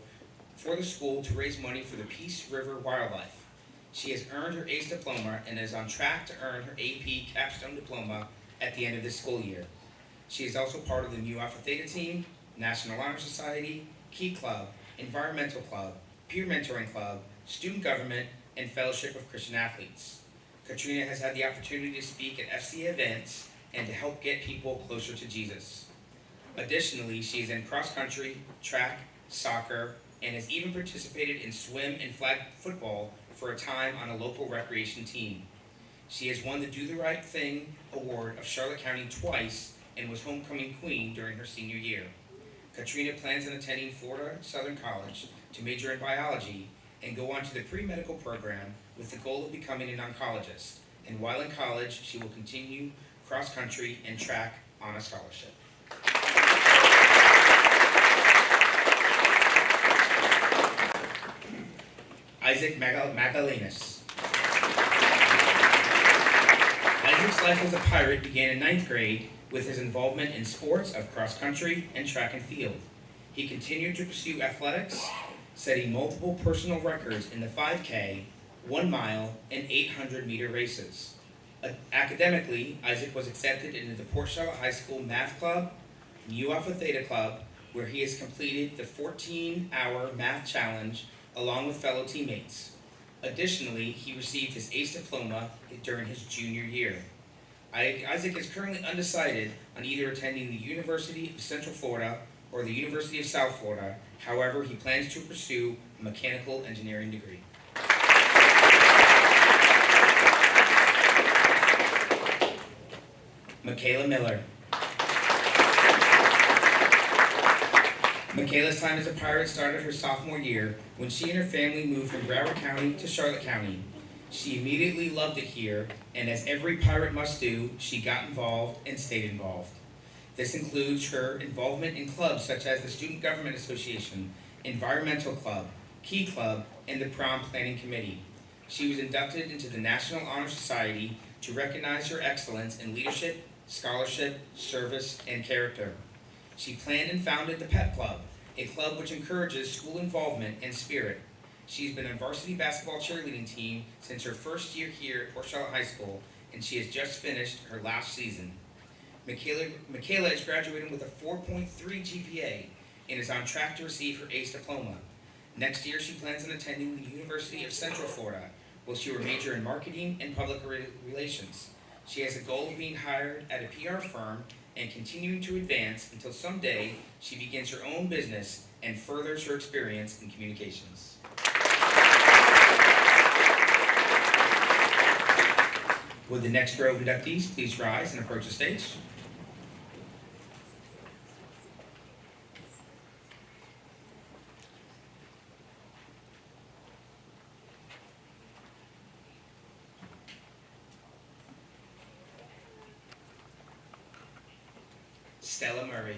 Speaker 6: for the school to raise money for the Peace River Wildlife. She has earned her ACE diploma and is on track to earn her AP Capstone diploma at the end of this school year. She is also part of the Mu Alpha Theta team, National Honor Society, Key Club, Environmental Club, Peer Mentoring Club, Student Government, and Fellowship of Christian Athletes. Katrina has had the opportunity to speak at FC events and to help get people closer to Jesus. Additionally, she is in cross country, track, soccer, and has even participated in swim and flag football for a time on a local recreation team. She has won the Do the Right Thing Award of Charlotte County twice and was homecoming queen during her senior year. Katrina plans on attending Florida Southern College to major in biology and go on to the pre-medical program with the goal of becoming an oncologist. And while in college, she will continue cross country and track on a scholarship. Isaac Magdalenas. Isaac's life as a pirate began in 9th grade with his involvement in sports of cross country and track and field. He continued to pursue athletics, setting multiple personal records in the 5K, 1 mile, and 800-meter races. Academically, Isaac was accepted into the Port Charlotte High School Math Club, Mu Alpha Theta Club, where he has completed the 14-hour math challenge along with fellow teammates. Additionally, he received his ACE diploma during his junior year. Isaac is currently undecided on either attending the University of Central Florida or the University of South Florida. However, he plans to pursue a mechanical engineering degree. Michaela Miller. Michaela's time as a pirate started her sophomore year when she and her family moved from Broward County to Charlotte County. She immediately loved it here, and as every pirate must do, she got involved and stayed involved. This includes her involvement in clubs such as the Student Government Association, Environmental Club, Key Club, and the Prom Planning Committee. She was inducted into the National Honor Society to recognize her excellence in leadership, scholarship, service, and character. She planned and founded the Pep Club, a club which encourages school involvement and spirit. She's been on varsity basketball cheerleading team since her first year here at Port Charlotte High School, and she has just finished her last season. Michaela is graduating with a 4.3 GPA and is on track to receive her ACE diploma. Next year, she plans on attending the University of Central Florida, where she will major in marketing and public relations. She has a goal of being hired at a PR firm and continuing to advance until someday she begins her own business and furthers her experience in communications. Would the next row of inductees please rise and approach the stage? Stella Murray.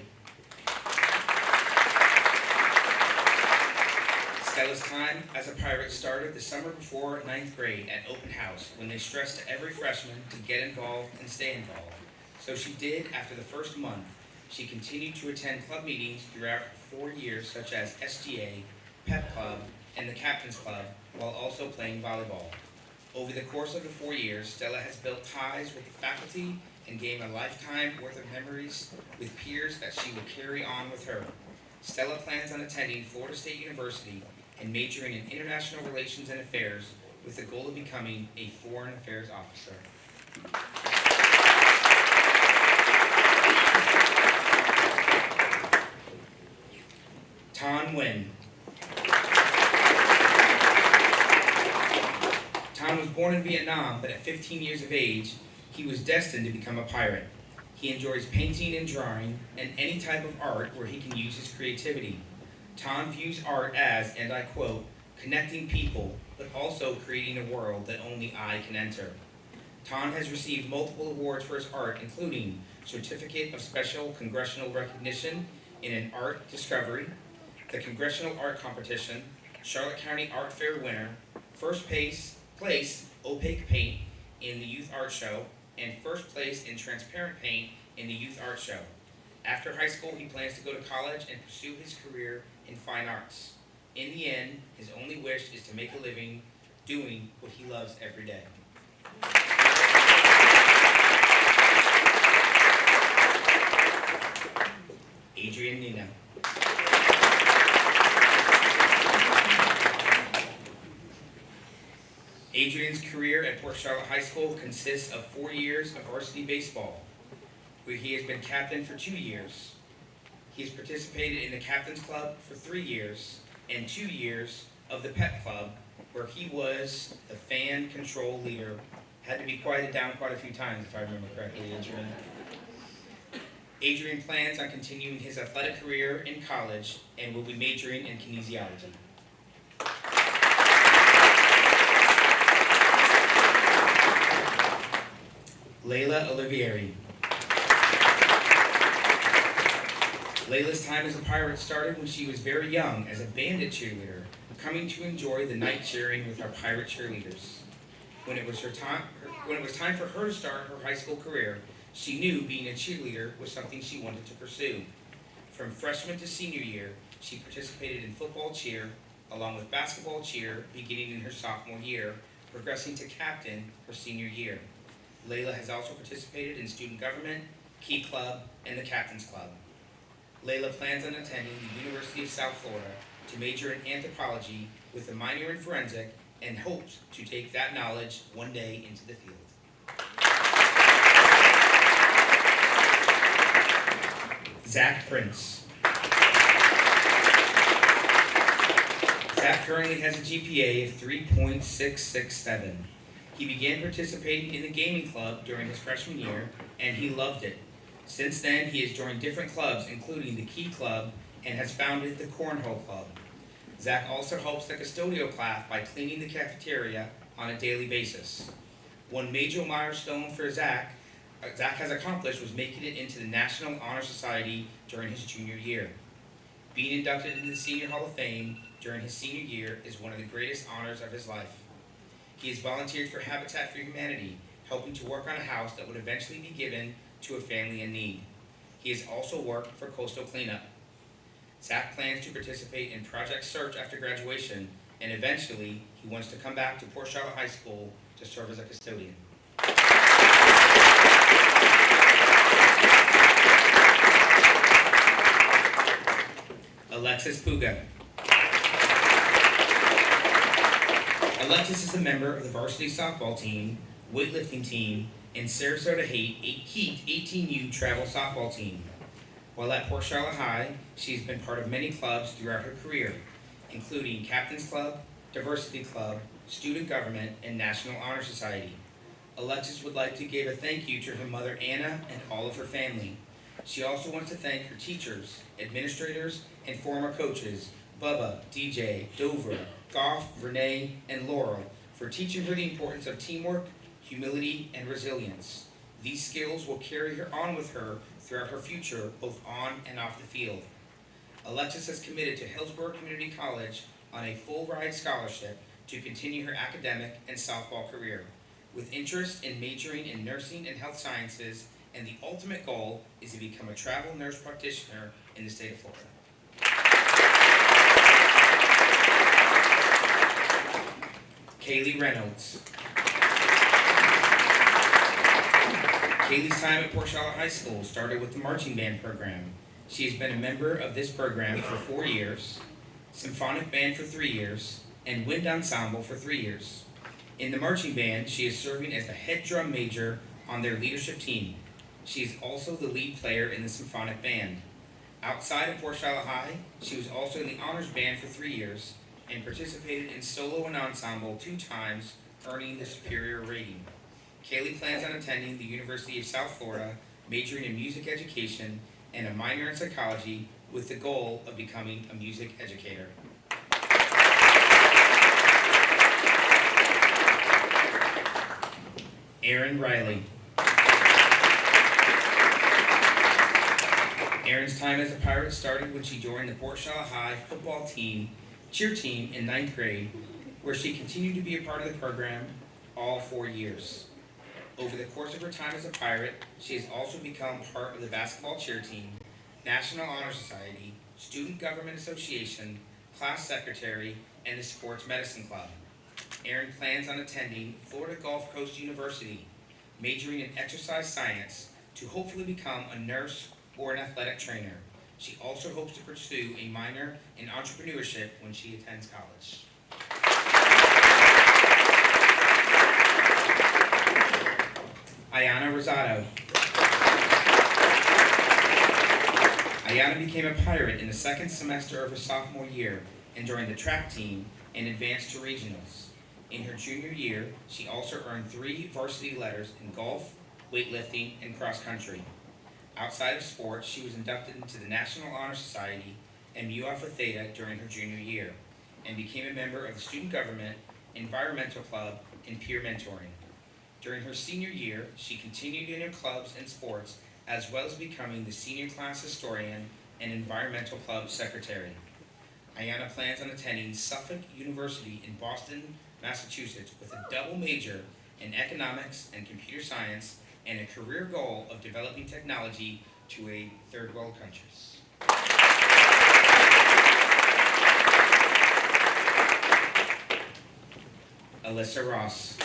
Speaker 6: Stella's time as a pirate started the summer before 9th grade at open house when they stressed to every freshman to get involved and stay involved. So she did after the first month. She continued to attend club meetings throughout 4 years such as SGA, Pep Club, and the Captain's Club, while also playing volleyball. Over the course of the 4 years, Stella has built ties with the faculty and gained a lifetime worth of memories with peers that she will carry on with her. Stella plans on attending Florida State University and majoring in international relations and affairs with the goal of becoming a foreign affairs officer. Tan Nguyen. Tan was born in Vietnam, but at 15 years of age, he was destined to become a pirate. He enjoys painting and drawing and any type of art where he can use his creativity. Tan views art as, and I quote, connecting people, but also creating a world that only I can enter. Tan has received multiple awards for his art, including Certificate of Special Congressional Recognition in an Art Discovery, the Congressional Art Competition, Charlotte County Art Fair winner, first place opaque paint in the Youth Art Show, and first place in transparent paint in the Youth Art Show. After high school, he plans to go to college and pursue his career in fine arts. In the end, his only wish is to make a living doing what he loves every day. Adrian Nina. Adrian's career at Port Charlotte High School consists of 4 years of varsity baseball, where he has been captain for 2 years. He has participated in the Captain's Club for 3 years and 2 years of the Pep Club, where he was the fan control leader. Had to be quieted down quite a few times, if I remember correctly, Adrian. Adrian plans on continuing his athletic career in college and will be majoring in kinesiology. Layla Olivieri. Layla's time as a pirate started when she was very young as a bandit cheerleader, coming to enjoy the night cheering with our pirate cheerleaders. When it was time for her to start her high school career, she knew being a cheerleader was something she wanted to pursue. From freshman to senior year, she participated in football cheer, along with basketball cheer beginning in her sophomore year, progressing to captain her senior year. Layla has also participated in student government, Key Club, and the Captain's Club. Layla plans on attending the University of South Florida to major in anthropology with a minor in forensic and hopes to take that knowledge one day into the field. Zach Prince. Zach currently has a GPA of 3.667. He began participating in the gaming club during his freshman year, and he loved it. Since then, he has joined different clubs, including the Key Club, and has founded the Cornhole Club. Zach also helps the custodial class by cleaning the cafeteria on a daily basis. One major milestone for Zach has accomplished was making it into the National Honor Society during his junior year. Being inducted into the Senior Hall of Fame during his senior year is one of the greatest honors of his life. He has volunteered for Habitat for Humanity, helping to work on a house that would eventually be given to a family in need. He has also worked for Coastal Cleanup. Zach plans to participate in Project Search after graduation, and eventually he wants to come back to Port Charlotte High School to serve as a custodian. Alexis Puga. Alexis is a member of the varsity softball team, weightlifting team, and Sarasota Heat 18U travel softball team. While at Port Charlotte High, she's been part of many clubs throughout her career, including Captain's Club, Diversity Club, Student Government, and National Honor Society. Alexis would like to give a thank you to her mother Anna and all of her family. She also wants to thank her teachers, administrators, and former coaches, Bubba, DJ, Dover, Goff, Renee, and Laurel, for teaching her the importance of teamwork, humility, and resilience. These skills will carry her on with her throughout her future, both on and off the field. Alexis has committed to Hillsborough Community College on a full-ride scholarship to continue her academic and softball career, with interest in majoring in nursing and health sciences, and the ultimate goal is to become a travel nurse practitioner in the state of Florida. Kaylee Reynolds. Kaylee's time at Port Charlotte High School started with the marching band program. She has been a member of this program for 4 years, symphonic band for 3 years, and wind ensemble for 3 years. In the marching band, she is serving as the head drum major on their leadership team. She is also the lead player in the symphonic band. Outside of Port Charlotte High, she was also in the honors band for 3 years and participated in solo and ensemble 2 times, earning the superior rating. Kaylee plans on attending the University of South Florida, majoring in music education and a minor in psychology with the goal of becoming a music educator. Erin Riley. Erin's time as a Pirate started when she joined the Port Charlotte High football team, cheer team in 9th grade, where she continued to be a part of the program all 4 years. Over the course of her time as a Pirate, she has also become part of the basketball cheer team, National Honor Society, Student Government Association, class secretary, and the Sports Medicine Club. Erin plans on attending Florida Gulf Coast University, majoring in exercise science to hopefully become a nurse or an athletic trainer. She also hopes to pursue a minor in entrepreneurship when she attends college. Ayana Rosado. Ayana became a Pirate in the 2nd semester of her sophomore year and joined the track team and advanced to regionals. In her junior year, she also earned 3 varsity letters in golf, weightlifting, and cross country. Outside of sports, she was inducted into the National Honor Society and Mu Alpha Theta during her junior year, and became a member of the Student Government, Environmental Club, and Peer Mentoring. During her senior year, she continued in her clubs and sports, as well as becoming the senior class historian and Environmental Club secretary. Ayana plans on attending Suffolk University in Boston, Massachusetts, with a double major in economics and computer science, and a career goal of developing technology to a third world countries. Alyssa Ross.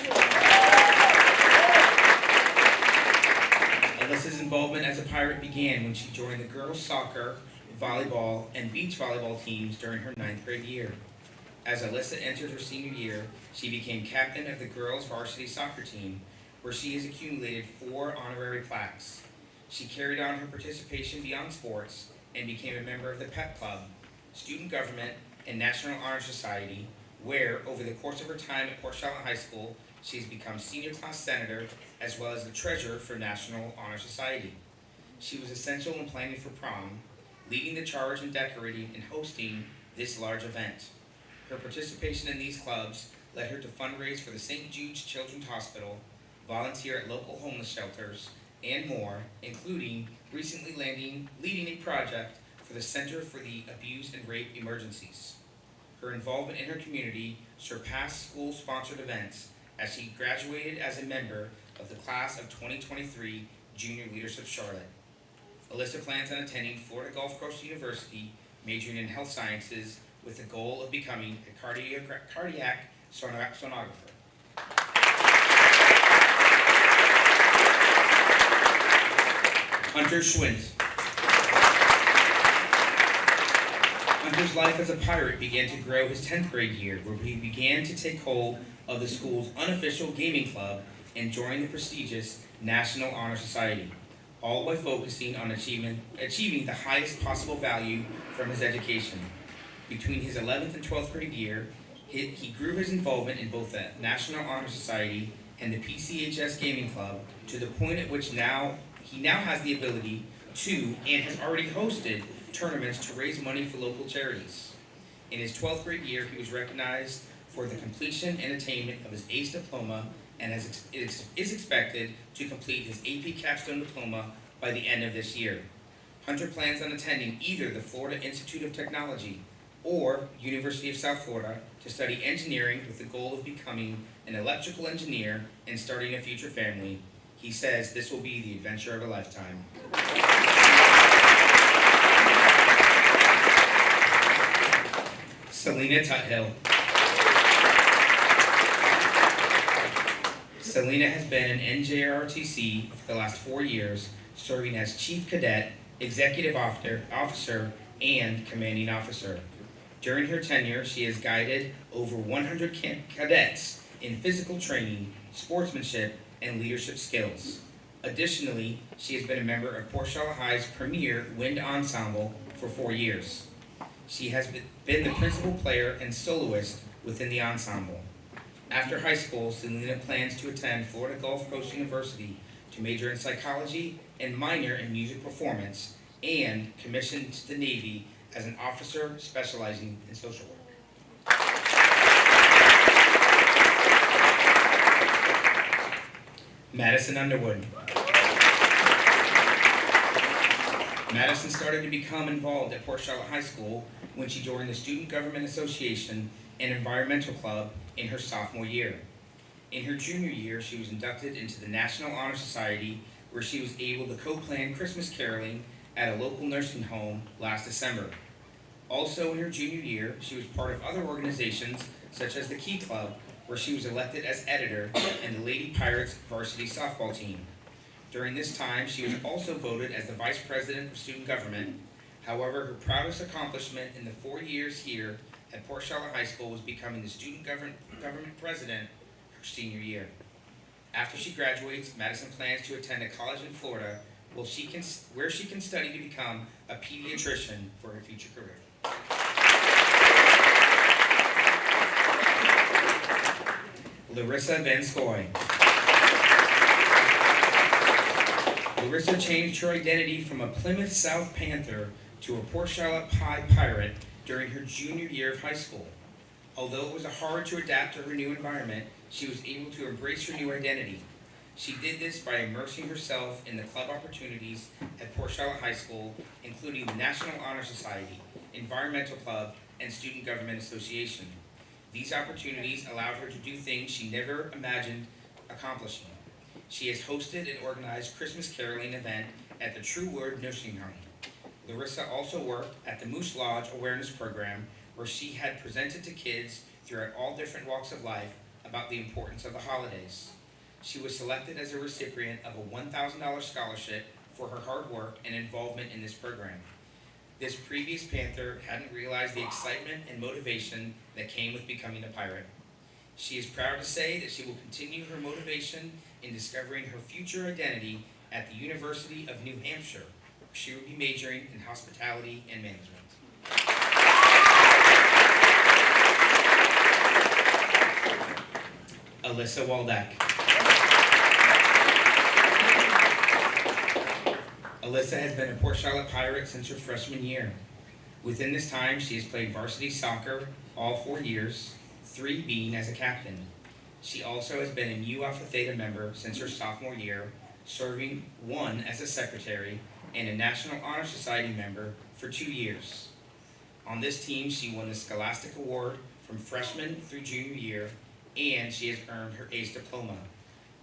Speaker 6: Alyssa's involvement as a Pirate began when she joined the girls' soccer, volleyball, and beach volleyball teams during her 9th grade year. As Alyssa entered her senior year, she became captain of the girls varsity soccer team, where she has accumulated 4 honorary plaques. She carried on her participation beyond sports and became a member of the PEP Club, Student Government, and National Honor Society, where, over the course of her time at Port Charlotte High School, she has become senior class senator as well as the treasurer for National Honor Society. She was essential in planning for prom, leading the charge in decorating and hosting this large event. Her participation in these clubs led her to fundraise for the St. Jude's Children's Hospital, volunteer at local homeless shelters, and more, including recently leading a project for the Center for the Abuse and Rape Emergencies. Her involvement in her community surpassed school-sponsored events as she graduated as a member of the class of 2023 Junior Leadership Charlotte. Alyssa plans on attending Florida Gulf Coast University, majoring in health sciences with the goal of becoming a cardiac sonographer. Hunter Schwint. Hunter's life as a pirate began to grow his 10th grade year, where he began to take hold of the school's unofficial gaming club and join the prestigious National Honor Society, all by focusing on achieving the highest possible value from his education. Between his 11th and 12th grade year, he grew his involvement in both the National Honor Society and the PCHS Gaming Club to the point at which he now has the ability to, and has already hosted, tournaments to raise money for local charities. In his 12th grade year, he was recognized for the completion and attainment of his ACE diploma and is expected to complete his AP Capstone diploma by the end of this year. Hunter plans on attending either the Florida Institute of Technology or University of South Florida to study engineering with the goal of becoming an electrical engineer and starting a future family. He says this will be the adventure of a lifetime. Selena Tuthill. Selena has been an NJROTC for the last 4 years, serving as Chief Cadet, Executive Officer, and Commanding Officer. During her tenure, she has guided over 100 cadets in physical training, sportsmanship, and leadership skills. Additionally, she has been a member of Port Charlotte High's premier wind ensemble for 4 years. She has been the principal player and soloist within the ensemble. After high school, Selena plans to attend Florida Gulf Coast University to major in psychology and minor in music performance, and commissioned to the Navy as an officer specializing in social work. Madison Underwood. Madison started to become involved at Port Charlotte High School when she joined the Student Government Association and Environmental Club in her sophomore year. In her junior year, she was inducted into the National Honor Society, where she was able to co-plan Christmas caroling at a local nursing home last December. Also in her junior year, she was part of other organizations such as the Key Club, where she was elected as editor in the Lady Pirates varsity softball team. During this time, she was also voted as the Vice President of Student Government. However, her proudest accomplishment in the 4 years here at Port Charlotte High School was becoming the Student Government President her senior year. After she graduates, Madison plans to attend a college in Florida where she can study to become a pediatrician for her future career. Larissa Van Scoy. Larissa changed her identity from a Plymouth South Panther to a Port Charlotte Pirate during her junior year of high school. Although it was hard to adapt to her new environment, she was able to embrace her new identity. She did this by immersing herself in the club opportunities at Port Charlotte High School, including the National Honor Society, Environmental Club, and Student Government Association. These opportunities allowed her to do things she never imagined accomplishing. She has hosted and organized Christmas caroling event at the True Word Nursing Home. Larissa also worked at the Moose Lodge Awareness Program, where she had presented to kids throughout all different walks of life about the importance of the holidays. She was selected as a recipient of a $1,000 scholarship for her hard work and involvement in this program. This previous Panther hadn't realized the excitement and motivation that came with becoming a pirate. She is proud to say that she will continue her motivation in discovering her future identity at the University of New Hampshire, where she will be majoring in hospitality and management. Alyssa Waldeck. Alyssa has been a Port Charlotte Pirate since her freshman year. Within this time, she has played varsity soccer all 4 years, 3 being as a captain. She also has been a Nu Alpha Theta member since her sophomore year, serving 1 as a secretary and a National Honor Society member for 2 years. On this team, she won the Scholastic Award from freshman through junior year, and she has earned her ACE diploma.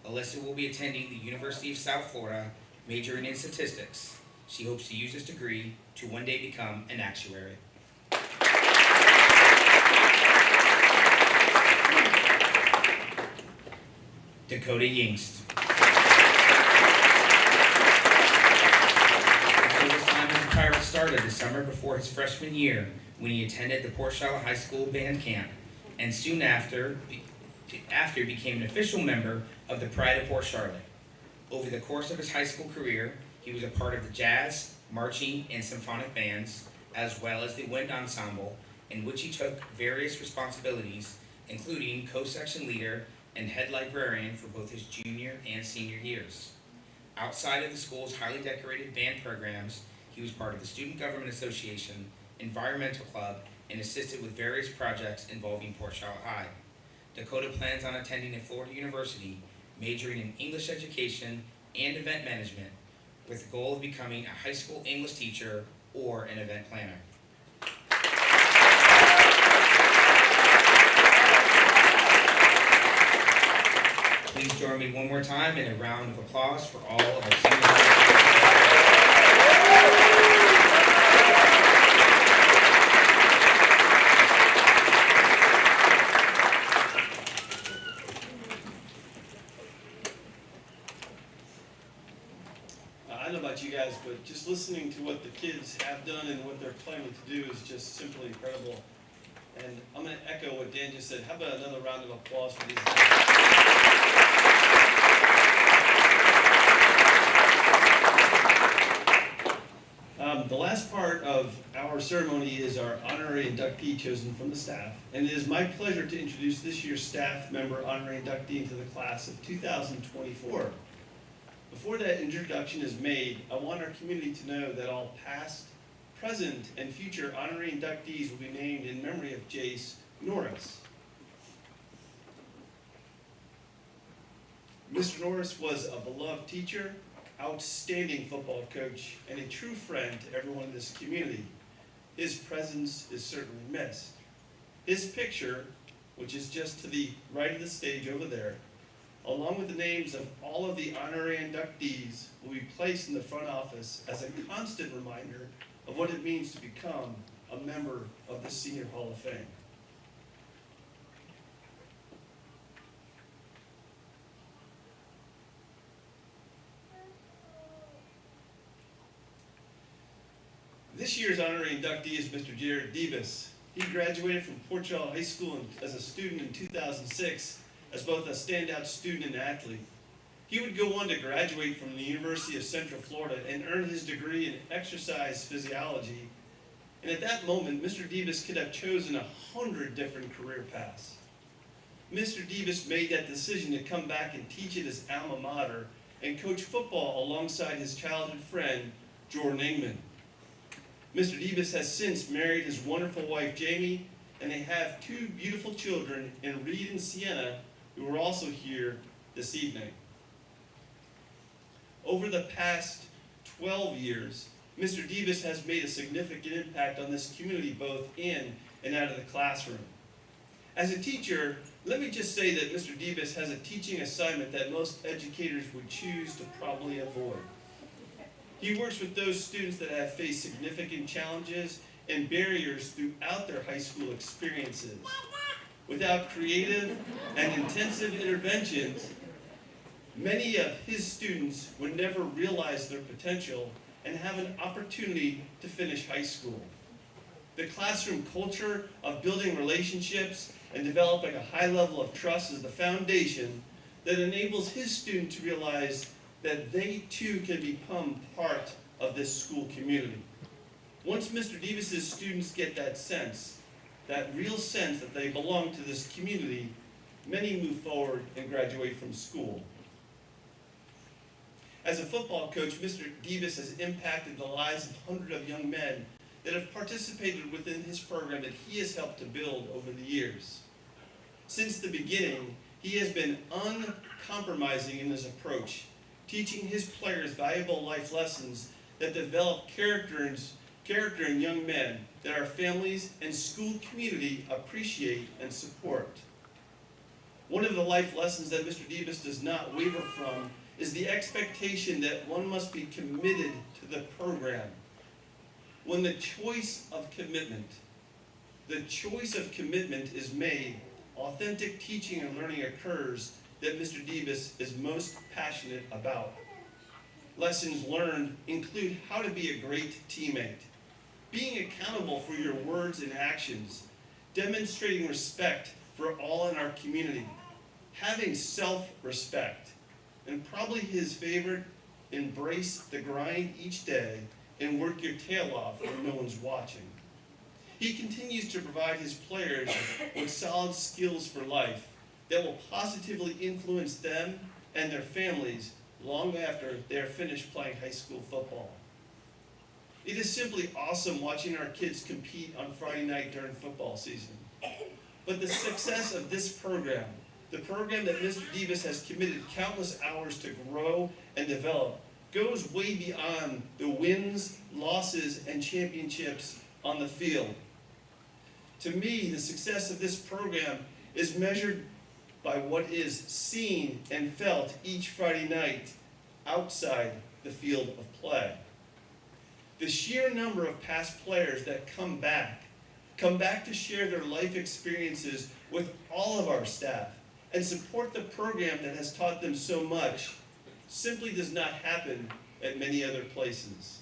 Speaker 6: Alyssa will be attending the University of South Florida, majoring in statistics. She hopes to use this degree to one day become an actuary. Dakota Yingst. Dakota's time as a pirate started the summer before his freshman year when he attended the Port Charlotte High School band camp, and soon after became an official member of the Pride of Port Charlotte. Over the course of his high school career, he was a part of the jazz, marching, and symphonic bands, as well as the wind ensemble, in which he took various responsibilities, including co-section leader and head librarian for both his junior and senior years. Outside of the school's highly decorated band programs, he was part of the Student Government Association, Environmental Club, and assisted with various projects involving Port Charlotte High. Dakota plans on attending a Florida university, majoring in English education and event management, with the goal of becoming a high school English teacher or an event planner. Please join me one more time in a round of applause for all of our senior.
Speaker 2: I don't know about you guys, but just listening to what the kids have done and what they're planning to do is just simply incredible. And I'm going to echo what Dan just said. How about another round of applause for these guys? The last part of our ceremony is our honorary inductee chosen from the staff. And it is my pleasure to introduce this year's staff member honorary inductee into the class of 2024. Before that introduction is made, I want our community to know that all past, present, and future honorary inductees will be named in memory of Jace Norris. Mr. Norris was a beloved teacher, outstanding football coach, and a true friend to everyone in this community. His presence is certainly missed. His picture, which is just to the right of the stage over there, along with the names of all of the honorary inductees, will be placed in the front office as a constant reminder of what it means to become a member of the Senior Hall of Fame. This year's honorary inductee is Mr. Jared Debus. He graduated from Port Charlotte High School as a student in 2006 as both a standout student and athlete. He would go on to graduate from the University of Central Florida and earn his degree in exercise physiology. And at that moment, Mr. Debus could have chosen 100 different career paths. Mr. Debus made that decision to come back and teach at his alma mater and coach football alongside his childhood friend, Jordan Ingman. Mr. Debus has since married his wonderful wife, Jamie, and they have 2 beautiful children in Reed and Sienna, who are also here this evening. Over the past 12 years, Mr. Debus has made a significant impact on this community both in and out of the classroom. As a teacher, let me just say that Mr. Debus has a teaching assignment that most educators would choose to probably avoid. He works with those students that have faced significant challenges and barriers throughout their high school experiences. Without creative and intensive interventions, many of his students would never realize their potential and have an opportunity to finish high school. The classroom culture of building relationships and developing a high level of trust is the foundation that enables his student to realize that they too can become part of this school community. Once Mr. Davis's students get that sense, that real sense that they belong to this community, many move forward and graduate from school. As a football coach, Mr. Davis has impacted the lives of hundreds of young men that have participated within his program that he has helped to build over the years. Since the beginning, he has been uncompromising in his approach, teaching his players valuable life lessons that develop character in young men that our families and school community appreciate and support. One of the life lessons that Mr. Davis does not waver from is the expectation that one must be committed to the program. When the choice of commitment is made, authentic teaching and learning occurs that Mr. Davis is most passionate about. Lessons learned include how to be a great teammate, being accountable for your words and actions, demonstrating respect for all in our community, having self-respect, and probably his favorite, embrace the grind each day and work your tail off when no one's watching. He continues to provide his players with solid skills for life that will positively influence them and their families long after they are finished playing high school football. It is simply awesome watching our kids compete on Friday night during football season. But the success of this program, the program that Mr. Davis has committed countless hours to grow and develop, goes way beyond the wins, losses, and championships on the field. To me, the success of this program is measured by what is seen and felt each Friday night outside the field of play. The sheer number of past players that come back to share their life experiences with all of our staff and support the program that has taught them so much simply does not happen at many other places.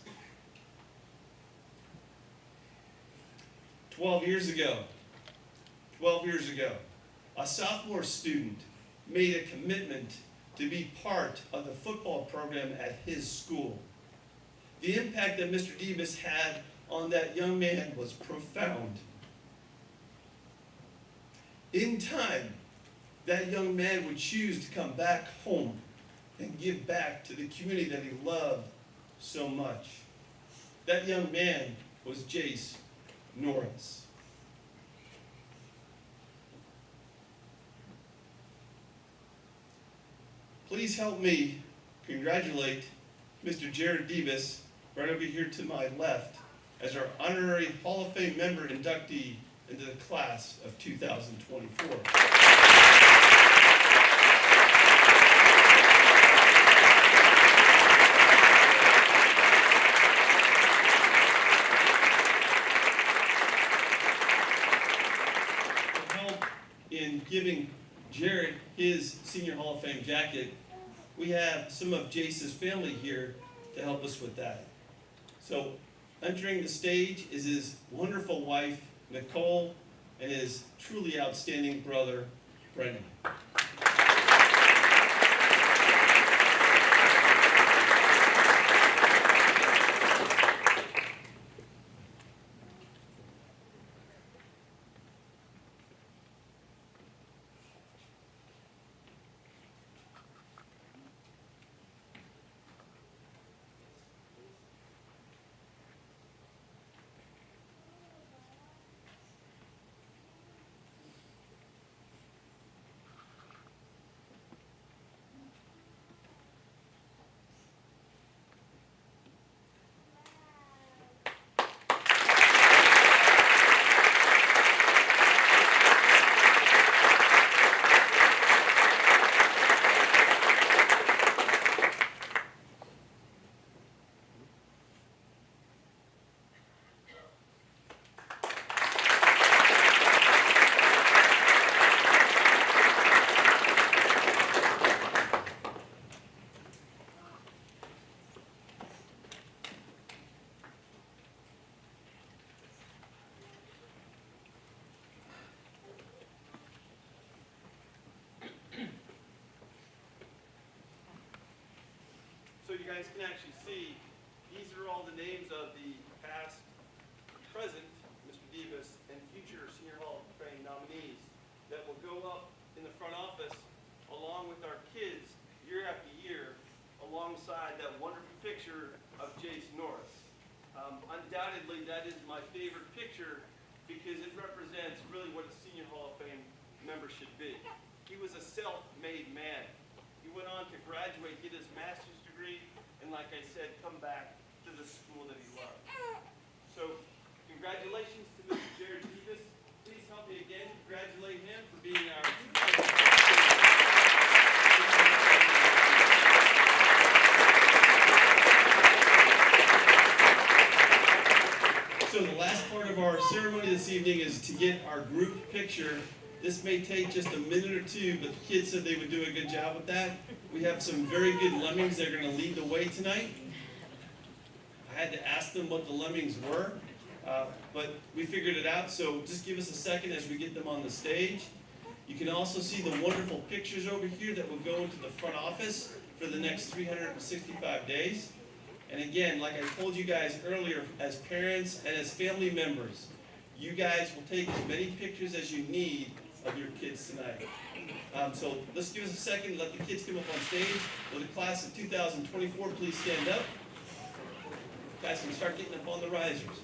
Speaker 2: 12 years ago, a sophomore student made a commitment to be part of the football program at his school. The impact that Mr. Davis had on that young man was profound. In time, that young man would choose to come back home and give back to the community that he loved so much. That young man was Jace Norris. Please help me congratulate Mr. Jared Davis, right over here to my left, as our honorary Hall of Fame member inductee into the class of 2024. To help in giving Jared his Senior Hall of Fame jacket, we have some of Jace's family here to help us with that. So, entering the stage is his wonderful wife, Nicole, and his truly outstanding brother, Brendan. guys can actually see, these are all the names of the past, present, Mr. Davis, and future Senior Hall of Fame nominees that will go up in the front office along with our kids year after year alongside that wonderful picture of Jace Norris. Undoubtedly, that is my favorite picture because it represents really what a Senior Hall of Fame member should be. He was a self-made man. He went on to graduate, get his master's degree, and like I said, come back to the school that he loved. So, congratulations to Mr. Jared Davis. Please help me again congratulate him for being our So the last part of our ceremony this evening is to get our group picture. This may take just a minute or two, but the kids said they would do a good job with that. We have some very good lemmings that are going to lead the way tonight. I had to ask them what the lemmings were, but we figured it out, so just give us a second as we get them on the stage. You can also see the wonderful pictures over here that will go into the front office for the next 365 days. And again, like I told you guys earlier, as parents and as family members, you guys will take as many pictures as you need of your kids tonight. So let's give us a second, let the kids come up on stage. Will the class of 2024 please stand up? You guys can start getting up on the risers.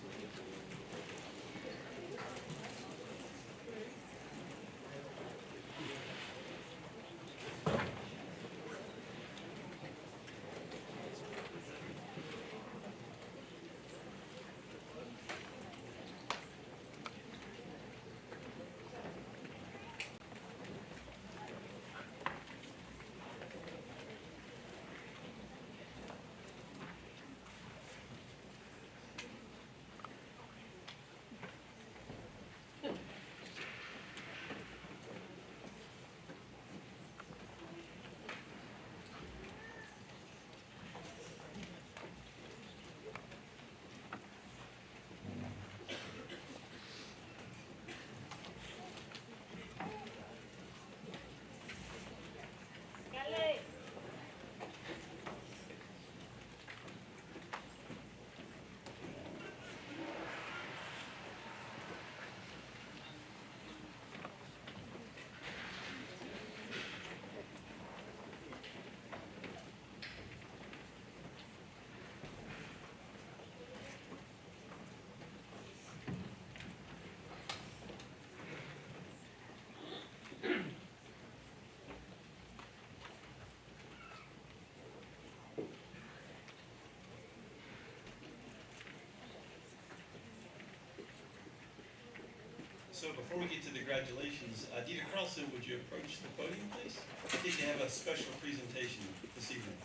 Speaker 2: So before we get to the congratulations, Dita Carlson, would you approach the podium, please? I think you have a special presentation this evening.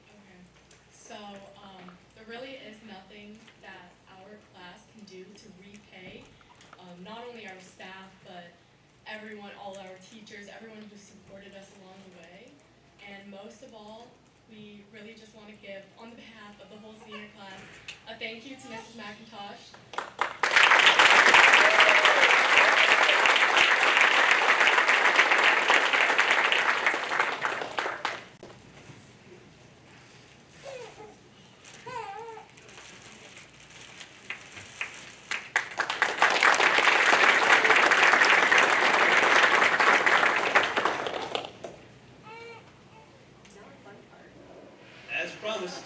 Speaker 7: Okay, so there really is nothing that our class can do to repay not only our staff, but everyone, all our teachers, everyone who supported us along the way. And most of all, we really just want to give, on behalf of the whole senior class, a thank you to Mrs. McIntosh.
Speaker 2: As promised,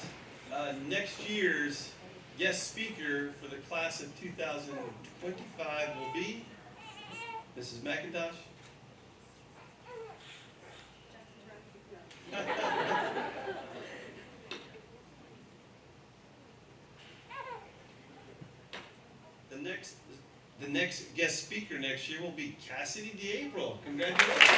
Speaker 2: next year's guest speaker for the class of 2025 will be Mrs. McIntosh. The next guest speaker next year will be Cassidy DeApril. Congratulations.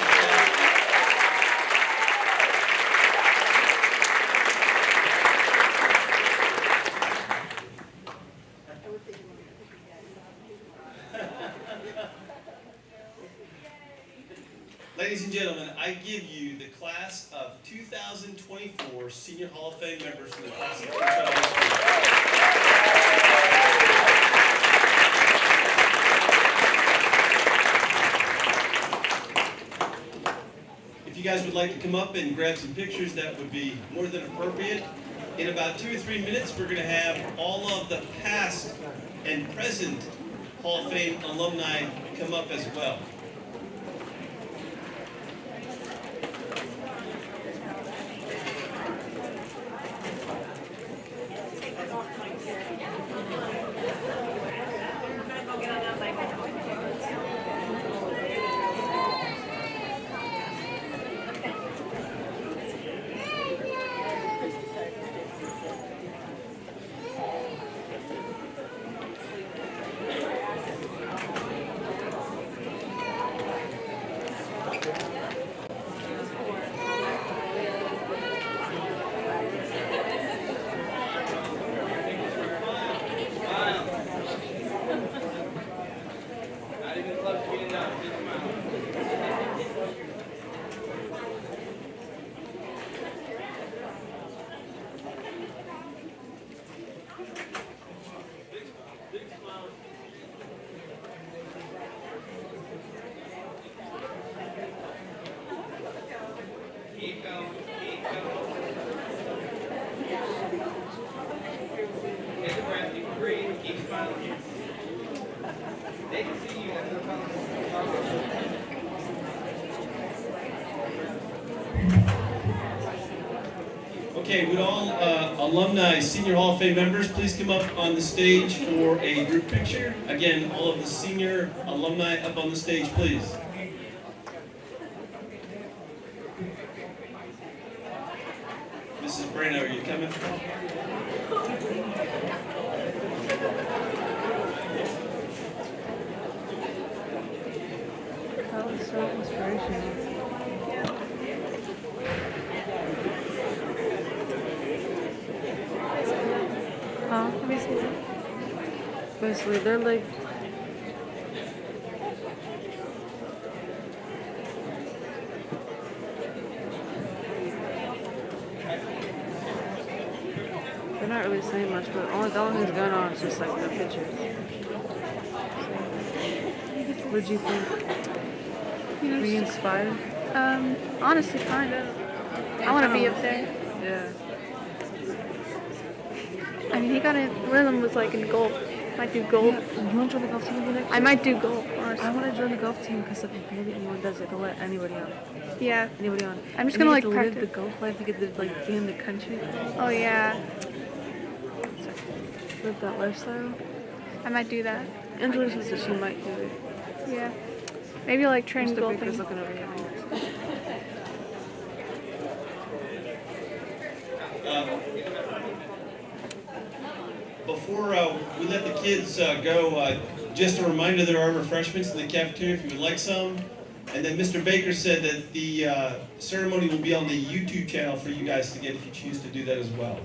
Speaker 2: Ladies and gentlemen, I give you the class of 2024 Senior Hall of Fame members from the class of Coachella High School. come up and grab some pictures, that would be more than appropriate. In about 2 or 3 minutes, we're going to have all of the past and present Hall of Fame alumni come up as well.
Speaker 6: Keep going, keep going. Take a breath, you can breathe, keep smiling. They can see you, that's no problem.
Speaker 2: Okay, would all alumni, Senior Hall of Fame members, please come up on the stage for a group picture? Again, all of the senior alumni up on the stage, please. Mrs. Brano, are you coming?
Speaker 8: That was so inspirational. Huh? Let me see that. Basically, they're like. They're not really saying much, but the only thing's going on is just like the pictures. What'd you think? Were you inspired?
Speaker 9: Honestly, kind of. I want to be up there.
Speaker 8: Yeah.
Speaker 9: I mean, he got in. One of them was like in golf. Might do golf.
Speaker 8: Yeah, you want to join the golf team with me next
Speaker 9: I
Speaker 8: year?
Speaker 9: might do golf. Honestly.
Speaker 8: I want to join the golf team because like barely anyone does it. They'll let anybody on.
Speaker 9: Yeah.
Speaker 8: Anybody on.
Speaker 9: I'm just
Speaker 8: And
Speaker 9: gonna,
Speaker 8: you get
Speaker 9: like,
Speaker 8: to live
Speaker 9: practice.
Speaker 8: the golf life. You get to like be in the country,
Speaker 9: Oh yeah.
Speaker 8: live that lifestyle.
Speaker 9: I might do that.
Speaker 8: Angela says that she might do it.
Speaker 9: Yeah. Maybe like train
Speaker 8: Mr. Baker's
Speaker 9: golfing.
Speaker 8: looking over here.
Speaker 2: Before we let the kids go, just a reminder, there are refreshments in the cafeteria if you would like some. And then Mr. Baker said that the ceremony will be on the YouTube channel for you guys to get if you choose to do that as well.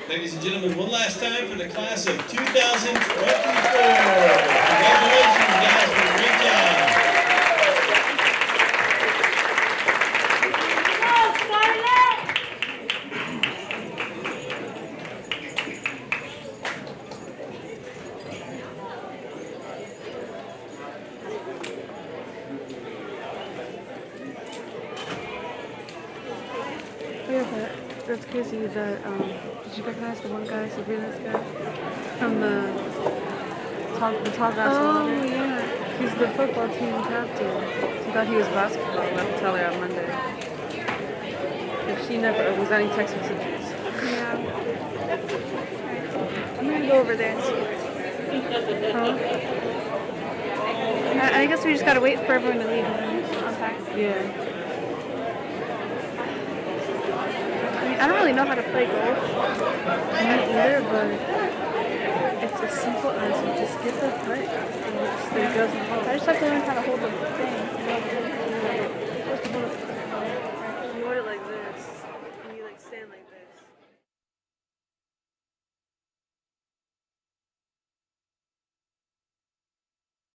Speaker 2: Ladies and gentlemen, one last time for the class of 2024. Congratulations, guys, for a great job.
Speaker 8: Yeah, but that's crazy that, did you recognize the one guy, Sabrina's guy? From the tall guy.
Speaker 9: Oh yeah.
Speaker 8: He's the football team captain. She thought he was basketball. I have to tell her on Monday. If she never was any text messages.
Speaker 9: Yeah. I'm gonna go over there and see.
Speaker 8: Huh?
Speaker 9: I guess we just gotta wait for everyone to leave and then unpack.
Speaker 8: Yeah.
Speaker 9: I mean, I don't really know how to play golf.
Speaker 8: I don't either, but it's as simple as you just get the putt and it just goes in the hole.
Speaker 9: I just have to learn how to hold the thing.
Speaker 8: What's the ball?